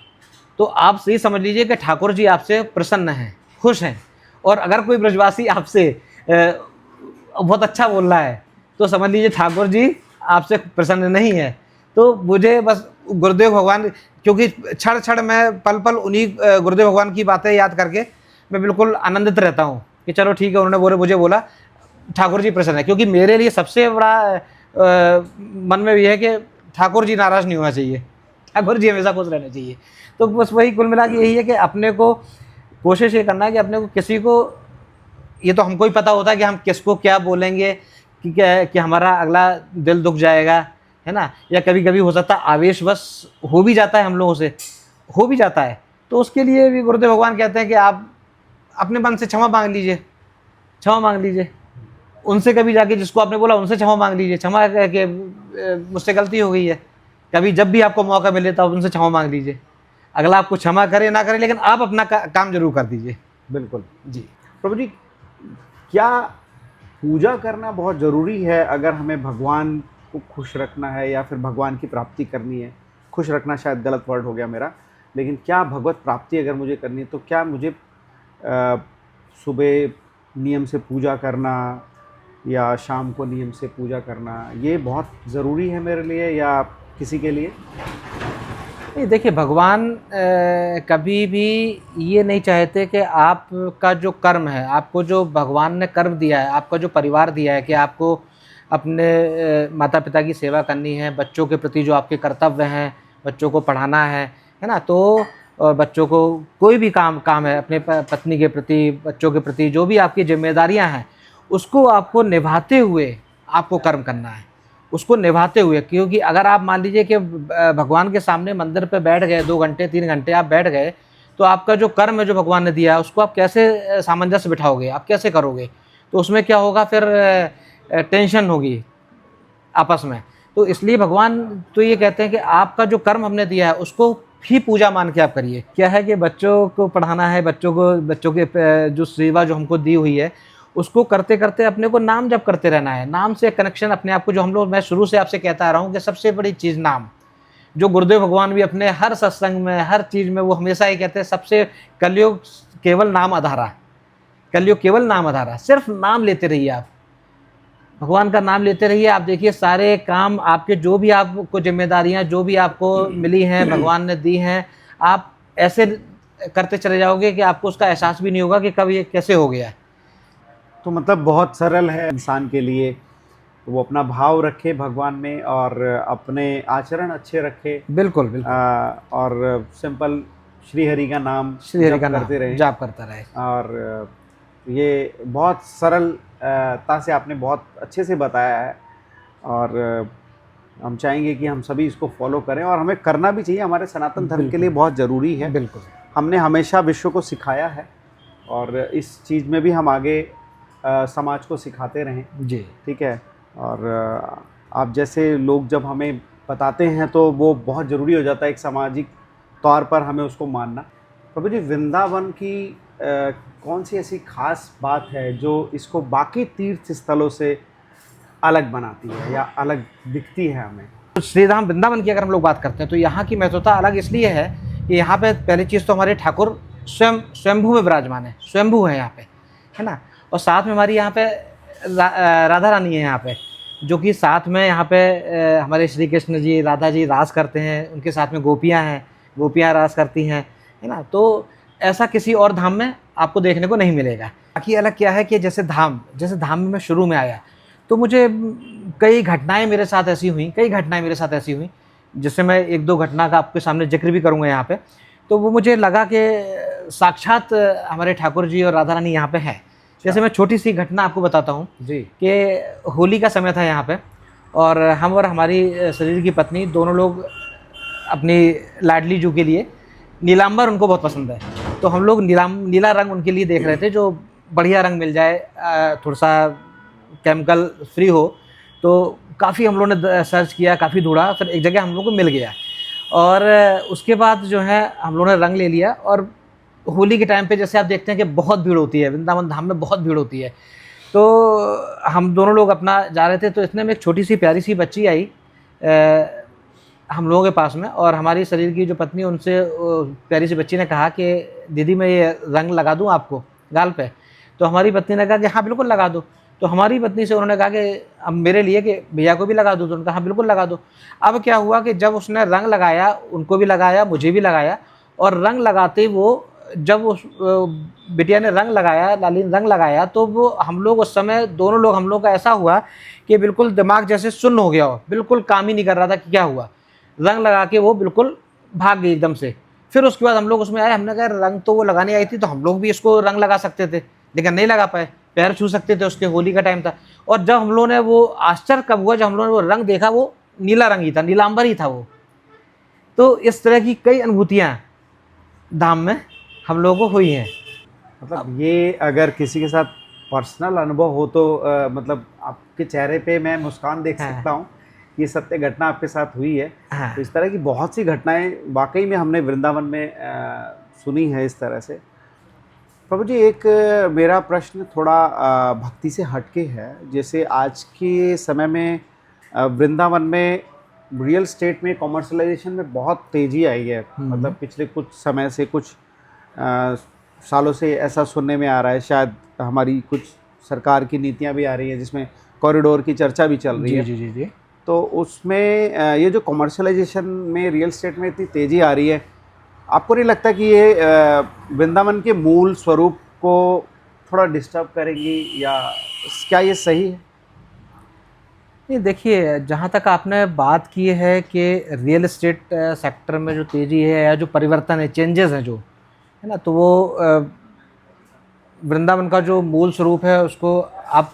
तो आप सही समझ लीजिए कि ठाकुर जी आपसे प्रसन्न हैं, खुश हैं। और अगर कोई ब्रजवासी आपसे बहुत अच्छा बोल रहा है तो समझ लीजिए ठाकुर जी आपसे प्रसन्न नहीं है। तो मुझे बस गुरुदेव भगवान, क्योंकि क्षण मैं पल उन्हीं गुरुदेव भगवान की बातें याद करके मैं बिल्कुल आनंदित रहता हूँ कि चलो ठीक है, उन्होंने मुझे बोला ठाकुर जी प्रसन्न है। क्योंकि मेरे लिए सबसे बड़ा मन में ये है कि ठाकुर जी नाराज़ नहीं होना चाहिए, ठाकुर जी हमेशा खुश रहना चाहिए। तो बस वही कुल मिला के यही है कि अपने को कोशिश ये करना है कि अपने को किसी को, ये तो हमको ही पता होता है कि हम किसको क्या बोलेंगे कि हमारा अगला दिल दुख जाएगा, है ना, या कभी कभी हो सकता है आवेशवश हो भी जाता है, हम लोगों से हो भी जाता है। तो उसके लिए भी गुरुदेव भगवान कहते हैं कि आप अपने मन से क्षमा मांग लीजिए, उनसे कभी जाके जिसको आपने बोला उनसे क्षमा मांग लीजिए, क्षमा कि मुझसे गलती हो गई है। कभी जब भी आपको मौका मिले तब उनसे क्षमा मांग लीजिए, अगला आपको क्षमा करे ना करे, लेकिन आप अपना काम जरूर कर दीजिए। बिल्कुल जी। प्रभु जी, क्या पूजा करना बहुत ज़रूरी है अगर हमें भगवान को खुश रखना है या फिर भगवान की प्राप्ति करनी है? खुश रखना शायद गलत वर्ड हो गया मेरा, लेकिन क्या भगवत प्राप्ति अगर मुझे करनी है तो क्या मुझे सुबह नियम से पूजा करना या शाम को नियम से पूजा करना ये बहुत ज़रूरी है मेरे लिए या किसी के लिए? नहीं, देखिए भगवान कभी भी ये नहीं चाहते कि आपका जो कर्म है, आपको जो भगवान ने कर्म दिया है, आपका जो परिवार दिया है कि आपको अपने माता पिता की सेवा करनी है, बच्चों के प्रति जो आपके कर्तव्य हैं, बच्चों को पढ़ाना है ना? तो और बच्चों को कोई भी काम है, अपने पत्नी के प्रति, बच्चों के प्रति जो भी आपकी जिम्मेदारियां हैं, उसको आपको निभाते हुए आपको कर्म करना है, उसको निभाते हुए। क्योंकि अगर आप मान लीजिए कि भगवान के सामने मंदिर पे बैठ गए 2 घंटे 3 घंटे आप बैठ गए, तो आपका जो कर्म है जो भगवान ने दिया है उसको आप कैसे सामंजस्य बिठाओगे, आप कैसे करोगे? तो उसमें क्या होगा फिर, टेंशन होगी आपस में। तो इसलिए भगवान तो ये कहते हैं कि आपका जो कर्म हमने दिया है उसको ही पूजा मान के आप करिए। क्या है कि बच्चों को पढ़ाना है, बच्चों के जो सेवा जो हमको दी हुई है उसको करते करते अपने को नाम जप करते रहना है। नाम से कनेक्शन अपने आप को, जो हम लोग, मैं शुरू से आपसे कहता आ रहा हूँ कि सबसे बड़ी चीज़ नाम, जो गुरुदेव भगवान भी अपने हर सत्संग में, हर चीज़ में वो हमेशा ये कहते हैं, सबसे कलयुग केवल नाम आधारा, कलयुग केवल नाम आधारा। सिर्फ नाम लेते रहिए आप, भगवान का नाम लेते रहिए। आप देखिए सारे काम आपके, जो भी आपको जिम्मेदारियां जो भी आपको मिली हैं, भगवान ने दी हैं, आप ऐसे करते चले जाओगे कि आपको उसका एहसास भी नहीं होगा कि कब ये कैसे हो गया। तो मतलब बहुत सरल है इंसान के लिए, वो अपना भाव रखे भगवान में और अपने आचरण अच्छे रखे। बिल्कुल बिल्कुल। और सिंपल श्री हरि का नाम श्री हरि का करते रहे, जाप करता रहे। और ये बहुत सरलता से आपने बहुत अच्छे से बताया है, और हम चाहेंगे कि हम सभी इसको फॉलो करें, और हमें करना भी चाहिए, हमारे सनातन धर्म के लिए बहुत ज़रूरी है। बिल्कुल, हमने हमेशा विश्व को सिखाया है और इस चीज़ में भी हम आगे समाज को सिखाते रहें जी। ठीक है। और आप जैसे लोग जब हमें बताते हैं तो वो बहुत ज़रूरी हो जाता है, एक सामाजिक तौर पर हमें उसको मानना। प्रभु जी, वृंदावन की कौन सी ऐसी खास बात है जो इसको बाकी तीर्थ स्थलों से अलग बनाती है या अलग दिखती है हमें? तो श्री धाम वृंदावन की अगर हम लोग बात करते हैं तो यहाँ की महत्वता अलग इसलिए है कि यहाँ पे पहली चीज़ तो हमारे ठाकुर स्वयंभू में विराजमान है, स्वयंभू है यहाँ पे, है ना। और साथ में हमारी यहाँ पे राधा रानी है यहाँ पे, जो कि साथ में यहाँ पे हमारे श्री कृष्ण जी, राधा जी रास करते हैं, उनके साथ में गोपियाँ हैं, गोपियाँ रास करती हैं, है ना। तो ऐसा किसी और धाम में आपको देखने को नहीं मिलेगा। बाकी अलग क्या है कि जैसे धाम में मैं शुरू में आया तो मुझे कई घटनाएं मेरे साथ ऐसी हुई, जिससे मैं 1-2 घटना का आपके सामने जिक्र भी करूँगा यहाँ पे। तो वो मुझे लगा कि साक्षात हमारे ठाकुर जी और राधा रानी यहाँ पे हैं। जैसे मैं छोटी सी घटना आपको बताता हूँ जी कि होली का समय था यहाँ पे, और हम और हमारी शरीर की पत्नी दोनों लोग अपनी लाडली जू के लिए, नीलांबर उनको बहुत पसंद है, तो हम लोग नीला रंग उनके लिए देख रहे थे, जो बढ़िया रंग मिल जाए, थोड़ा सा केमिकल फ्री हो। तो काफ़ी हम लोगों ने सर्च किया, काफ़ी ढूंढा, फिर एक जगह हम लोग को मिल गया, और उसके बाद जो है हम लोगों ने रंग ले लिया। और होली के टाइम पे जैसे आप देखते हैं कि बहुत भीड़ होती है, वृंदावन धाम में बहुत भीड़ होती है, तो हम दोनों लोग अपना जा रहे थे, तो इतने में एक छोटी सी प्यारी सी बच्ची आई हम लोगों के पास में, और हमारी शरीर की जो पत्नी, उनसे प्यारी सी बच्ची ने कहा कि दीदी मैं ये रंग लगा दूं आपको गाल पे। तो हमारी पत्नी ने कहा कि हाँ बिल्कुल लगा दो। तो हमारी पत्नी से उन्होंने कहा कि अब मेरे लिए कि भैया को भी लगा दो, तो उन्होंने कहा हाँ बिल्कुल लगा दो। अब क्या हुआ कि जब उसने रंग लगाया, उनको भी लगाया, मुझे भी लगाया, और रंग लगाते वो, जब उस बिटिया ने रंग लगाया, लाली ने रंग लगाया, तो वो हम लोग उस समय दोनों लोग, हम लोग का ऐसा हुआ कि बिल्कुल दिमाग जैसे सुन्न हो गया हो, बिल्कुल काम ही नहीं कर रहा था कि क्या हुआ। रंग लगा के वो बिल्कुल भाग गई एकदम से। फिर उसके बाद हम लोग उसमें आए, हमने कहा रंग तो वो लगाने आई थी तो हम लोग भी इसको रंग लगा सकते थे, लेकिन नहीं लगा पाए, पैर छू सकते थे, उसके होली का टाइम था। और जब हम लोगों ने वो, आश्चर्य कब हुआ जब हम लोगों ने वो रंग देखा, वो नीला रंग ही था, नीलांबर ही था वो। तो इस तरह की कई अनुभूतियाँ धाम में हम लोगों को हुई हैं। मतलब ये अगर किसी के साथ पर्सनल अनुभव हो तो मतलब आपके चेहरे पे मैं मुस्कान देख सकता हूँ, ये सत्य घटना आपके साथ हुई है। तो इस तरह की बहुत सी घटनाएं वाकई में हमने वृंदावन में सुनी है इस तरह से। प्रभु जी, एक मेरा प्रश्न थोड़ा भक्ति से हटके है। जैसे आज के समय में वृंदावन में रियल स्टेट में कॉमर्शलाइजेशन में बहुत तेज़ी आई है, मतलब पिछले कुछ समय से, कुछ सालों से ऐसा सुनने में आ रहा है। शायद हमारी कुछ सरकार की नीतियां भी आ रही हैं जिसमें कॉरिडोर की चर्चा भी चल रही है। जी जी जी। तो उसमें ये जो कॉमर्शलाइजेशन में रियल स्टेट में इतनी तेज़ी आ रही है, आपको नहीं लगता कि ये वृंदावन के मूल स्वरूप को थोड़ा डिस्टर्ब करेंगी, या क्या ये सही है? नहीं, देखिए, जहाँ तक आपने बात की है कि रियल एस्टेट सेक्टर में जो तेज़ी है या जो परिवर्तन है, चेंजेस हैं जो, है ना, तो वो वृंदावन का जो मूल स्वरूप है उसको आप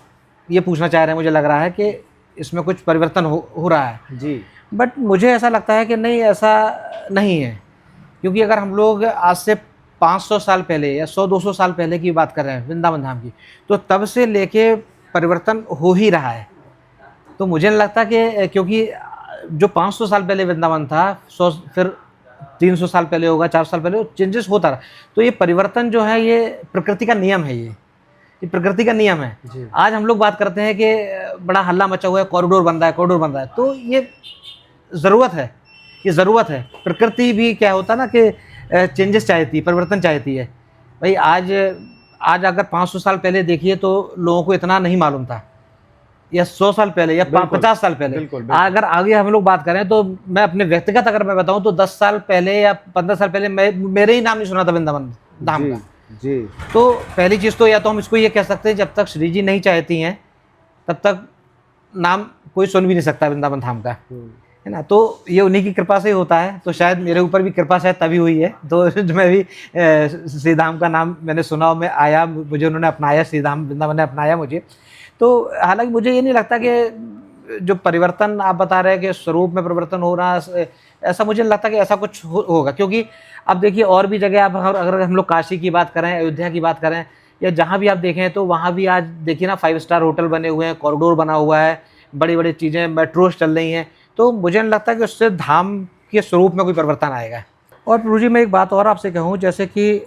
ये पूछना चाह रहे हैं, मुझे लग रहा है कि इसमें कुछ परिवर्तन हो रहा है। जी। बट मुझे ऐसा लगता है कि नहीं, ऐसा नहीं है। क्योंकि अगर हम लोग आज से 500 साल पहले या 100-200 साल पहले की बात कर रहे हैं वृंदावन धाम की, तो तब से लेके परिवर्तन हो ही रहा है। तो मुझे नहीं लगता कि क्योंकि जो 500 साल पहले वृंदावन था, 100 फिर 300 साल पहले होगा, 400 साल पहले, चेंजेस होता रहा। तो ये परिवर्तन जो है ये प्रकृति का नियम है, ये प्रकृति का नियम है। जी। आज हम लोग बात करते हैं कि बड़ा हल्ला मचा हुआ है, कॉरिडोर बन रहा है, कॉरिडोर बन रहा है, तो ये ज़रूरत है, ये ज़रूरत है। प्रकृति भी क्या होता है ना कि चेंजेस चाहती है, परिवर्तन चाहती है। भाई आज अगर 500 साल पहले देखिए तो लोगों को इतना नहीं मालूम था, या 100 साल पहले या 50 साल पहले। अगर आगे हम लोग बात करें तो मैं अपने व्यक्तिगत अगर मैं बताऊं तो 10 साल पहले या 15 साल पहले मेरे ही नाम नहीं सुना था वृंदावन धाम का। जी। तो पहली चीज़ तो या तो हम इसको ये कह सकते हैं, जब तक श्री जी नहीं चाहती हैं तब तक नाम कोई सुन भी नहीं सकता वृंदावन धाम का, है ना। तो ये उन्हीं की कृपा से ही होता है। तो शायद मेरे ऊपर भी कृपा शायद तभी हुई है, तो मैं भी श्री धाम का नाम मैंने सुना और मैं आया, मुझे उन्होंने अपनाया, श्री धाम वृंदावन ने अपनाया मुझे। तो हालांकि मुझे ये नहीं लगता कि जो परिवर्तन आप बता रहे हैं कि स्वरूप में परिवर्तन हो रहा है, ऐसा मुझे नहीं लगता कि ऐसा कुछ होगा। क्योंकि अब देखिए और भी जगह आप अगर हम लोग काशी की बात करें, अयोध्या की बात करें, या जहाँ भी आप देखें तो वहाँ भी आज देखिए ना 5 स्टार होटल बने हुए हैं, कॉरिडोर बना हुआ है, बड़ी बड़ी चीज़ें, मेट्रोज चल रही हैं। तो मुझे नहीं लगता कि उससे धाम के स्वरूप में कोई परिवर्तन आएगा। और प्रभु जी, मैं एक बात और आपसे कहूँ, जैसे कि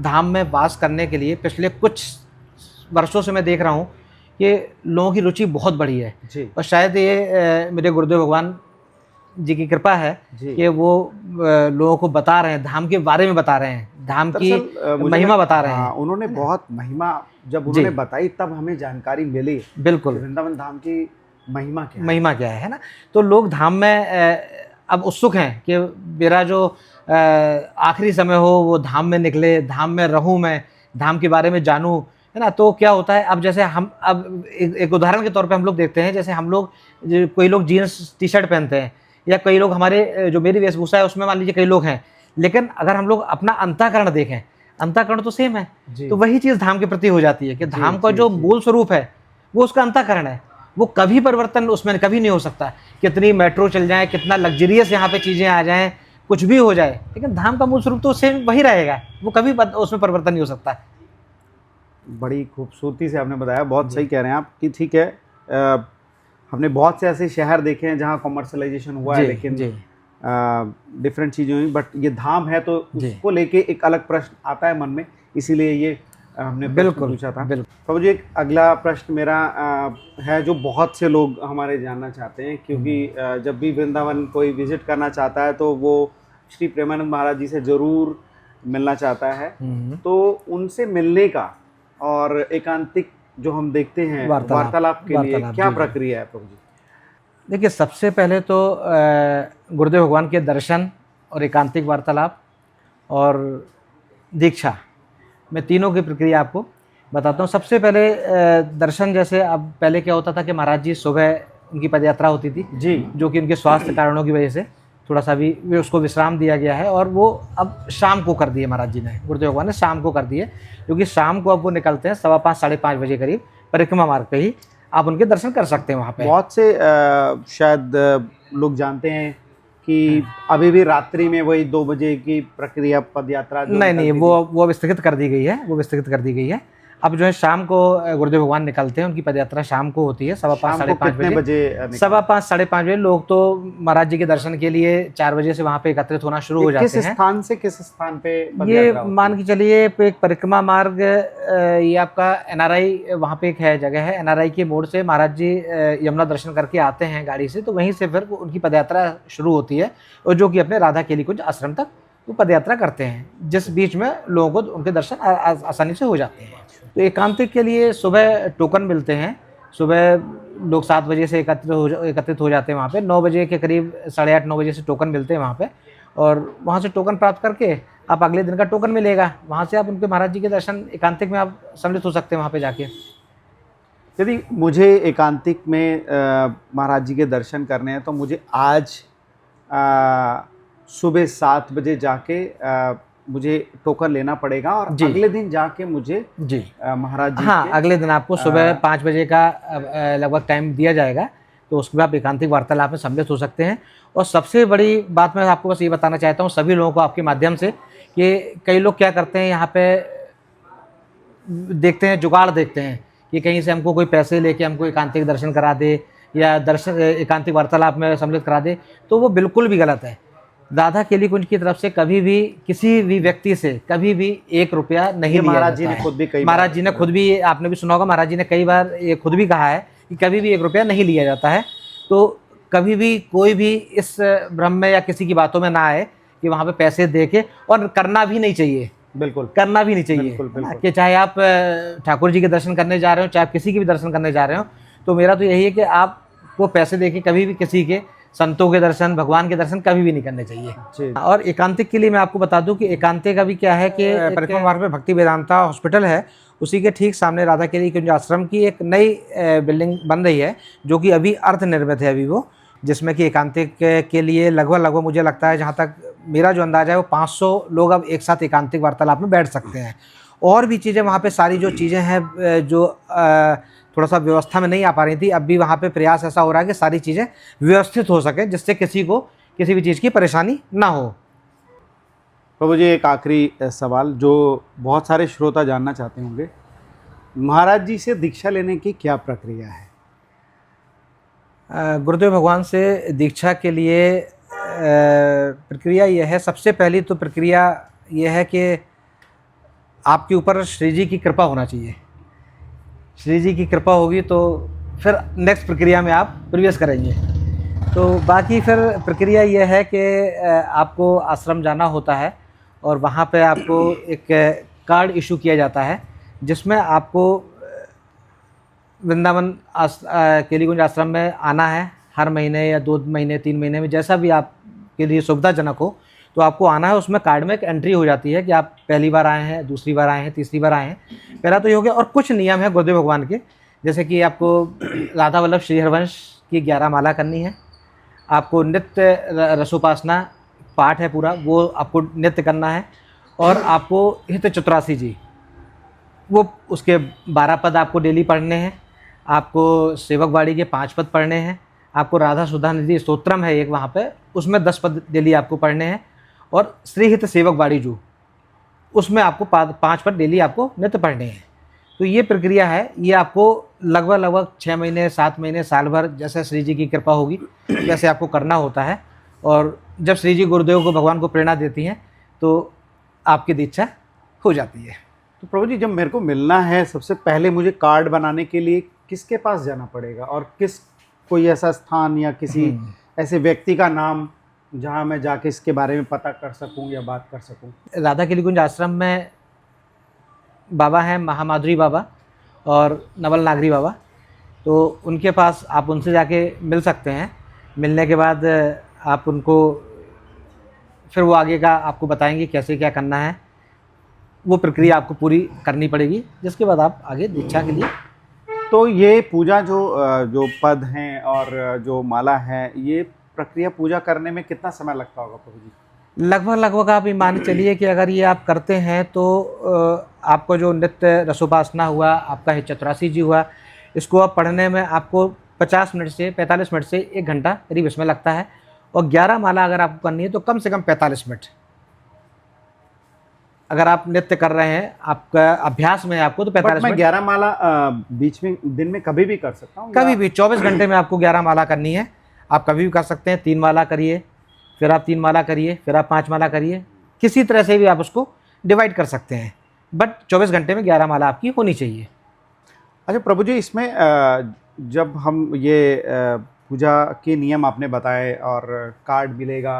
धाम में वास करने के लिए पिछले कुछ वर्षों से मैं देख रहा हूँ कि लोगों की रुचि बहुत बढ़ी है जी। और शायद ये मेरे गुरुदेव भगवान जी की कृपा है कि वो लोगों को बता रहे हैं, धाम के बारे में बता रहे हैं, धाम की महिमा बता रहे हैं। उन्होंने बहुत महिमा जब उन्होंने बताई तब हमें जानकारी मिली, बिल्कुल, वृंदावन धाम की महिमा क्या है ना। तो लोग धाम में अब उत्सुक हैं कि मेरा जो आखिरी समय हो वो धाम में निकले, धाम में रहूं, मैं धाम के बारे में जानूं, है ना। तो क्या होता है, अब जैसे हम अब एक उदाहरण के तौर पे हम लोग देखते हैं, जैसे हम लोग कोई लोग जीन्स टी शर्ट पहनते हैं, या कई लोग हमारे जो मेरी वेशभूषा है उसमें मान लीजिए कई लोग हैं, लेकिन अगर हम लोग अपना अंतःकरण देखें, अंतःकरण तो सेम है। तो वही चीज़ धाम के प्रति हो जाती है कि धाम का जो मूल स्वरूप है वो उसका अंतःकरण है, वो कभी परिवर्तन उसमें कभी नहीं हो सकता। कितनी मेट्रो चल जाए, कितना लग्जरियस यहाँ पे चीज़ें आ जाएं, कुछ भी हो जाए, लेकिन धाम का मूल स्वरूप तो सेम वही रहेगा, वो कभी उसमें परिवर्तन नहीं हो सकता। बड़ी खूबसूरती से आपने बताया, बहुत सही कह रहे हैं आप कि ठीक है, हमने बहुत से ऐसे शहर देखे हैं जहाँ कॉमर्शलाइजेशन हुआ है, लेकिन डिफरेंट चीज़ें हुई, बट ये धाम है तो उसको लेके एक अलग प्रश्न आता है मन में, इसीलिए ये हमने बिल्कुल पूछा था। तो मुझे एक अगला प्रश्न मेरा है जो बहुत से लोग हमारे जानना चाहते हैं, क्योंकि जब भी वृंदावन कोई विजिट करना चाहता है तो वो श्री प्रेमानंद महाराज जी से ज़रूर मिलना चाहता है। तो उनसे मिलने का और एकांतिक जो हम देखते हैं वार्तालाप के लिए क्या प्रक्रिया है प्रभु जी? देखिए, सबसे पहले तो गुरुदेव भगवान के दर्शन और एकांतिक वार्तालाप और दीक्षा, मैं तीनों की प्रक्रिया आपको बताता हूँ। सबसे पहले दर्शन, जैसे अब पहले क्या होता था कि महाराज जी सुबह उनकी पदयात्रा होती थी जी, जो कि उनके स्वास्थ्य कारणों की वजह से थोड़ा सा भी उसको विश्राम दिया गया है, और वो अब शाम को कर दिए महाराज जी ने, गुरुदेव भगवान ने शाम को कर दिए, क्योंकि शाम को अब वो निकलते हैं 5:15 साढ़े 5 बजे करीब, परिक्रमा मार्ग पे ही आप उनके दर्शन कर सकते हैं वहाँ पे। बहुत से शायद लोग जानते हैं कि अभी भी रात्रि में वही 2 बजे की प्रक्रिया पदयात्रा नहीं, वो अब स्थगित कर दी गई है, वो स्थगित कर दी गई है। अब जो है शाम को गुरुदेव भगवान निकलते हैं, उनकी पदयात्रा शाम को होती है 5:15 शाम साढ़े को 5 कितने बजे। बजे 5:15 साढ़े 5 बजे लोग तो महाराज जी के दर्शन के लिए 4 बजे से वहाँ पे एकत्रित होना शुरू हो किस जाते हैं। स्थान से किस स्थान पे ये पदयात्रा होती मान है? के चलिए एक परिक्रमा मार्ग, ये आपका एनआरआई वहाँ पे एक है जगह है, एनआरआई के मोड़ से महाराज जी यमुना दर्शन करके आते हैं गाड़ी से, तो वहीं से फिर उनकी पदयात्रा शुरू होती है, और जो कि अपने राधा केली कुंज आश्रम तक वो पदयात्रा करते हैं, जिस बीच में लोगों को उनके दर्शन आसानी से हो जाते हैं। तो एकांतिक के लिए सुबह टोकन मिलते हैं, सुबह लोग 7 बजे से एकत्रित हो जाते हैं वहाँ पे, 9 बजे के करीब 8:30-9 बजे से टोकन मिलते हैं वहाँ पे, और वहाँ से टोकन प्राप्त करके आप अगले दिन का टोकन मिलेगा, वहाँ से आप उनके महाराज जी के दर्शन एकांतिक में आप सम्मिलित हो सकते हैं वहाँ पे जाके। यदि मुझे एकांतिक में महाराज जी के दर्शन करने हैं तो मुझे आज सुबह 7 बजे जाके मुझे टोकन लेना पड़ेगा, और जी। अगले दिन जाके मुझे जी महाराज जी हाँ, के अगले दिन आपको सुबह 5 बजे का लगभग टाइम दिया जाएगा, तो उसमें आप एकांतिक वार्तालाप में सम्मिलित हो सकते हैं। और सबसे बड़ी बात मैं आपको बस ये बताना चाहता हूँ सभी लोगों को आपके माध्यम से, कि कई लोग क्या करते हैं यहाँ पे देखते हैं, जुगाड़ देखते हैं कि कहीं से हमको कोई पैसे लेके हमको एकांतिक दर्शन करा दे या दर्शन एकांतिक वार्तालाप में सम्मिलित करा दे, तो वो बिल्कुल भी गलत है। राधा केली कुंज की तरफ से कभी भी किसी भी व्यक्ति से कभी भी 1 रुपया नहीं लिया महाराज जी जाता ने है। खुद भी कई महाराज जी ने खुद भी, आपने भी सुना होगा, महाराज जी ने कई बार ये खुद भी कहा है कि कभी भी 1 रुपया नहीं लिया जाता है। तो कभी भी कोई भी इस भ्रम में या किसी की बातों में ना आए कि वहाँ पे पैसे दे के, और करना भी नहीं चाहिए, बिल्कुल करना भी नहीं चाहिए, बिल्कुल, है ना? बिल्कुल। कि चाहे आप ठाकुर जी के दर्शन करने जा रहे हो, चाहे आप किसी के भी दर्शन करने जा रहे हो, तो मेरा तो यही है कि आपको पैसे देके कभी भी किसी के संतों के दर्शन, भगवान के दर्शन कभी भी नहीं करने चाहिए। जी। और एकांतिक के लिए मैं आपको बता दूं कि एकांतिक अभी क्या है कि परिक्रमा मार्ग में भक्ति वेदांता हॉस्पिटल है, उसी के ठीक सामने राधा केली कुंज आश्रम की एक नई बिल्डिंग बन रही है, जो कि अभी अर्ध निर्मित है अभी वो, जिसमें कि एकांतिक के लिए लगभग मुझे लगता है, जहाँ तक मेरा जो अंदाज़ा है, वो 500 लोग अब एक साथ एकांतिक वार्तालाप में बैठ सकते हैं। और भी चीज़ें वहाँ पे, सारी जो चीज़ें हैं जो थोड़ा सा व्यवस्था में नहीं आ पा रही थी, अब भी वहाँ पे प्रयास ऐसा हो रहा है कि सारी चीज़ें व्यवस्थित हो सके, जिससे किसी को किसी भी चीज़ की परेशानी ना हो। प्रभु जी, एक आखिरी सवाल जो बहुत सारे श्रोता जानना चाहते होंगे, महाराज जी से दीक्षा लेने की क्या प्रक्रिया है? गुरुदेव भगवान से दीक्षा के लिए प्रक्रिया यह है, सबसे पहली तो प्रक्रिया यह है कि आपके ऊपर श्री जी की कृपा होना चाहिए। श्री जी की कृपा होगी तो फिर नेक्स्ट प्रक्रिया में आप प्रवेश करेंगे। तो बाकी फिर प्रक्रिया यह है कि आपको आश्रम जाना होता है, और वहाँ पे आपको एक कार्ड इशू किया जाता है, जिसमें आपको वृंदावन केली कुंज आश्रम में आना है हर महीने या 2 महीने 3 महीने में, जैसा भी आपके लिए सुविधाजनक हो, तो आपको आना है। उसमें कार्ड में एक एंट्री हो जाती है कि आप पहली बार आए हैं, दूसरी बार आए हैं, तीसरी बार आए हैं। पहला तो ये हो गया। और कुछ नियम है गुरुदेव भगवान के, जैसे कि आपको राधा वल्लभ श्री हरवंश की 11 माला करनी है, आपको नित्य रसोपासना पाठ है पूरा, वो आपको नित्य करना है, और आपको हित चतुरासी जी, वो उसके 12 पद आपको डेली पढ़ने हैं, आपको सेवक वाड़ी के 5 पद पढ़ने हैं, आपको राधा सुधा निधि स्तोत्रम है एक वहाँ पे, उसमें 10 पद डेली आपको पढ़ने हैं, और श्रीहित सेवक वाड़ी जो, उसमें आपको 5 पद डेली आपको नित्य पढ़ने हैं। तो ये प्रक्रिया है, ये आपको लगभग 6 महीने 7 महीने साल भर, जैसे श्री जी की कृपा होगी वैसे आपको करना होता है। और जब श्री जी गुरुदेव को, भगवान को प्रेरणा देती हैं, तो आपकी दीक्षा हो जाती है। तो प्रभु जी, जब मेरे को मिलना है, सबसे पहले मुझे कार्ड बनाने के लिए किसके पास जाना पड़ेगा, और कोई ऐसा स्थान या किसी ऐसे व्यक्ति का नाम जहाँ मैं जाके इसके बारे में पता कर सकूं या बात कर सकूं? राधा केली कुंज आश्रम में बाबा हैं महामाधुरी बाबा और नवल नागरी बाबा, तो उनके पास आप उनसे जाके मिल सकते हैं। मिलने के बाद आप उनको, फिर वो आगे का आपको बताएंगे कैसे क्या करना है, वो प्रक्रिया आपको पूरी करनी पड़ेगी, जिसके बाद आप आगे दीक्षा के लिए। तो ये पूजा जो पद हैं और जो माला है, ये प्रक्रिया पूजा करने में कितना समय लगता होगा प्रभु जी? लगभग आप ये मान चलिए कि अगर ये आप करते हैं तो आपको जो नित्य रसोपासना हुआ, आपका चतुरासी जी हुआ, इसको आप पढ़ने में आपको 50 मिनट से 45 मिनट से 1 घंटा करीब इसमें लगता है। और 11 माला अगर आपको करनी है तो कम से कम 45 मिनट। अगर आप नृत्य कर रहे हैं, आपका अभ्यास में है आपको, तो 45 मैं मिनट 11 माला बीच में दिन में कभी भी कर सकता हूँ कभी भी 24 घंटे में आपको 11 माला करनी है। आप कभी भी कर सकते हैं। 3 माला करिए, फिर आप 3 माला करिए, फिर आप 5 माला करिए, किसी तरह से भी आप उसको डिवाइड कर सकते हैं, बट 24 घंटे में 11 माला आपकी होनी चाहिए। अच्छा प्रभु जी, इसमें जब हम ये पूजा के नियम आपने बताए और कार्ड मिलेगा,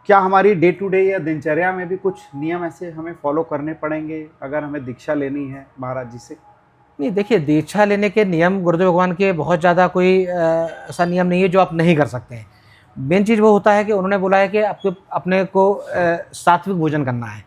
क्या हमारी डे टू डे या दिनचर्या में भी कुछ नियम ऐसे हमें फॉलो करने पड़ेंगे अगर हमें दीक्षा लेनी है महाराज जी से? नहीं, देखिए, दीक्षा लेने के नियम गुरुदेव भगवान के बहुत ज़्यादा कोई ऐसा नियम नहीं है जो आप नहीं कर सकते हैं। मेन चीज़ वो होता है कि उन्होंने बोला है कि आपको अपने को सात्विक भोजन करना है।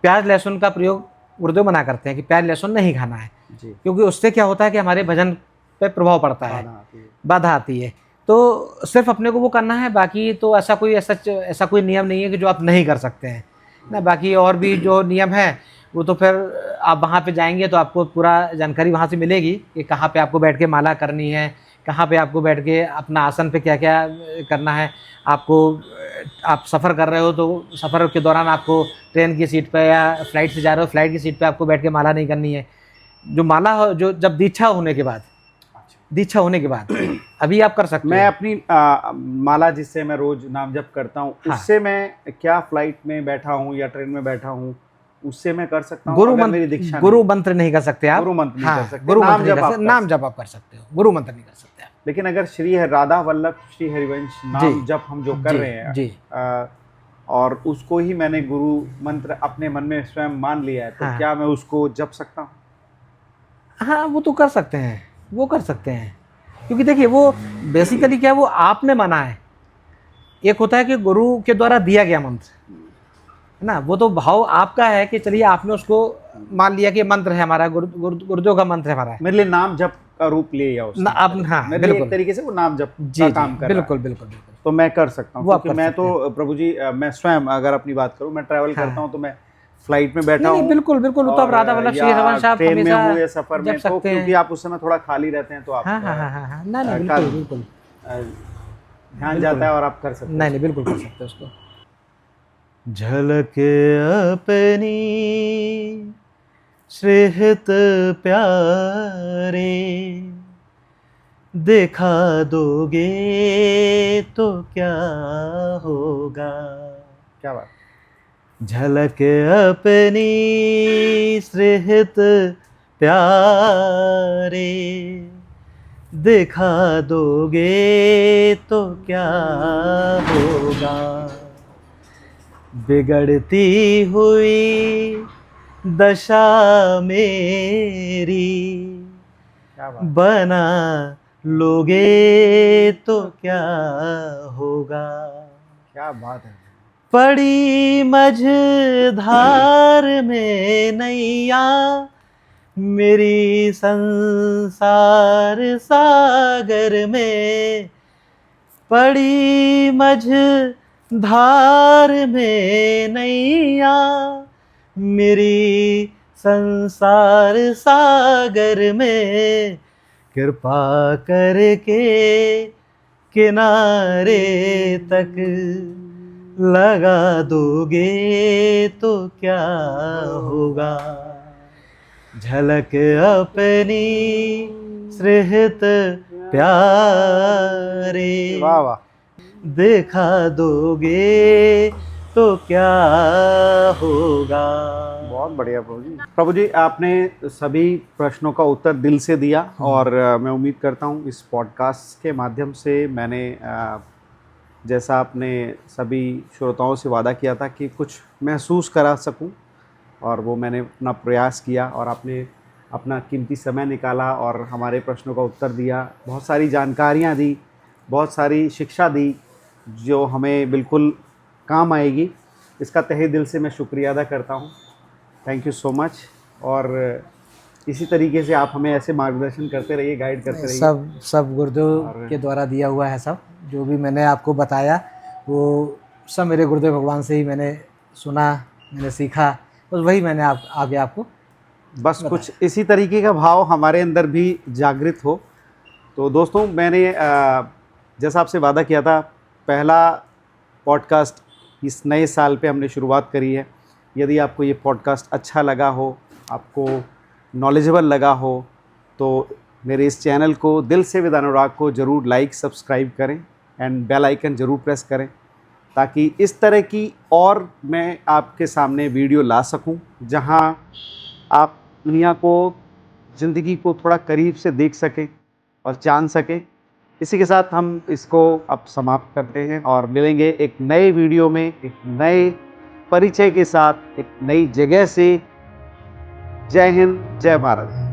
प्याज लहसुन का प्रयोग गुरुदेव मना करते हैं कि प्याज लहसुन नहीं खाना है, जी। क्योंकि उससे क्या होता है कि हमारे भजन पे प्रभाव पड़ता है, बाधा आती है। बाधा आती है। तो सिर्फ अपने को वो करना है, बाकी तो ऐसा कोई नियम नहीं है कि जो आप नहीं कर सकते हैं ना। बाकी और भी जो नियम है वो तो फिर आप वहाँ पे जाएंगे तो आपको पूरा जानकारी वहाँ से मिलेगी कि कहाँ पे आपको बैठ के माला करनी है, कहाँ पे आपको बैठ के अपना आसन पे क्या क्या करना है। आपको आप सफ़र कर रहे हो तो सफ़र के दौरान आपको ट्रेन की सीट पे या फ्लाइट से जा रहे हो, फ्लाइट की सीट पे आपको बैठ के माला नहीं करनी है। जो माला हो, जो जब दीक्षा होने के बाद, दीक्षा होने के बाद अभी आप कर सकते मैं हो। अपनी माला जिससे मैं रोज नाम जप करता हूँ, हाँ। उससे मैं क्या फ्लाइट में बैठा हूँ या ट्रेन में बैठा हूँ, उससे मैं कर सकता हूँ? गुरु अगर मंत्र, मेरी दीक्षा गुरु मंत्र नहीं कर सकते आप। गुरु मंत्र नहीं हाँ, कर सकते, गुरु नाम मंत्र नहीं जप कर आप सकते, कर नाम सकते। जप आप कर सकते हो, गुरु मंत्र नहीं कर सकते आप। लेकिन अगर श्री राधा वल्लभ श्री हरिवंश नाम जप हम जो कर जी, रहे हैं, जी। और उसको ही मैंने गुरु मंत्र अपने मन में स्वयं मान लिया है, तो हाँ। क्या मैं उसको जप सकता हूँ? हाँ, वो तो कर सकते हैं, वो कर सकते हैं, क्योंकि देखिए वो बेसिकली क्या है, वो आपने माना है। एक होता है कि गुरु के द्वारा दिया गया मंत्र है ना, वो तो भाव आपका है कि चलिए आपने उसको मान लिया कि मंत्र है हमारा, गुरुदेव का मंत्र है हमारा। मेरे लिए नाम जप का रूप ले या उसने, आप, हाँ, मेरे लिए एक बिल्कुल। तरीके से वो नाम जप जी, का जी, काम कर रहा है। बिल्कुल, बिल्कुल, बिल्कुल। तो मैं कर सकता हूँ, वो आप क्योंकि कर मैं सकते तो प्रभु जी, मैं स्वयं अगर अपनी बात करूँ, मैं ट्रैवल हाँ। करता हूँ तो मैं फ्लाइट में बैठा नहीं, हूँ, बिल्कुल, बिल्कुल, वो तो आप और राधा वल्लभ श्री या हरिवंश आप ट्रेन में हमेशा हूँ या सफर जप में, तो सकते क्योंकि हैं। आप उस समय थोड़ा खाली रहते हैं तो आप हाँ, हाँ, हाँ, हाँ, हाँ, नहीं, का बिल्कुल, बिल्कुल। ध्यान बिल्कुल। जाता है और आप कर सकते हैं। नहीं, नहीं, बिल्कुल कर सकते हैं उसको। झलक अपनी श्रेष्ठ प्यारे, देखा दोगे तो क्या होगा। क्या बात। झलक अपनी श्रेष्ठ प्यारे, देखा दोगे तो क्या होगा। बिगड़ती हुई दशा मेरी, क्या बात। बना लोगे तो क्या होगा। क्या बात है। पड़ी मझधार में नैया, मेरी संसार सागर में। पड़ी मझधार में नैया, मेरी संसार सागर में। कृपा करके किनारे तक लगा दोगे तो क्या होगा। झलक अपनी श्रेष्ठ प्यारे, वाह वाह। देखा दोगे तो क्या होगा। बहुत बढ़िया प्रभु जी। प्रभु जी, आपने सभी प्रश्नों का उत्तर दिल से दिया, और मैं उम्मीद करता हूँ इस पॉडकास्ट के माध्यम से मैंने जैसा आपने सभी श्रोताओं से वादा किया था कि कुछ महसूस करा सकूं, और वो मैंने अपना प्रयास किया, और आपने अपना कीमती समय निकाला और हमारे प्रश्नों का उत्तर दिया, बहुत सारी जानकारियाँ दी, बहुत सारी शिक्षा दी जो हमें बिल्कुल काम आएगी। इसका तहे दिल से मैं शुक्रिया अदा करता हूँ। Thank you so much. और इसी तरीके से आप हमें ऐसे मार्गदर्शन करते रहिए, गाइड करते रहिए। सब गुरुदेव के द्वारा दिया हुआ है। सब जो भी मैंने आपको बताया वो सब मेरे गुरुदेव भगवान से ही मैंने सुना, मैंने सीखा, बस वही मैंने आगे आपको बस कुछ इसी तरीके का भाव हमारे अंदर भी जागृत हो। तो दोस्तों, मैंने जैसा आपसे वादा किया था, पहला पॉडकास्ट इस नए साल पे हमने शुरुआत करी है, यदि आपको ये पॉडकास्ट अच्छा लगा हो, आपको नॉलेजेबल लगा हो, तो मेरे इस चैनल को दिल से विद अनुराग को ज़रूर लाइक सब्सक्राइब करें एंड बेल आइकन ज़रूर प्रेस करें, ताकि इस तरह की और मैं आपके सामने वीडियो ला सकूं, जहां आप दुनिया को, ज़िंदगी को थोड़ा करीब से देख सकें और जान सकें। इसी के साथ हम इसको अब समाप्त करते हैं और मिलेंगे एक नए वीडियो में, एक नए परिचय के साथ, एक नई जगह से। जय हिंद, जय भारत।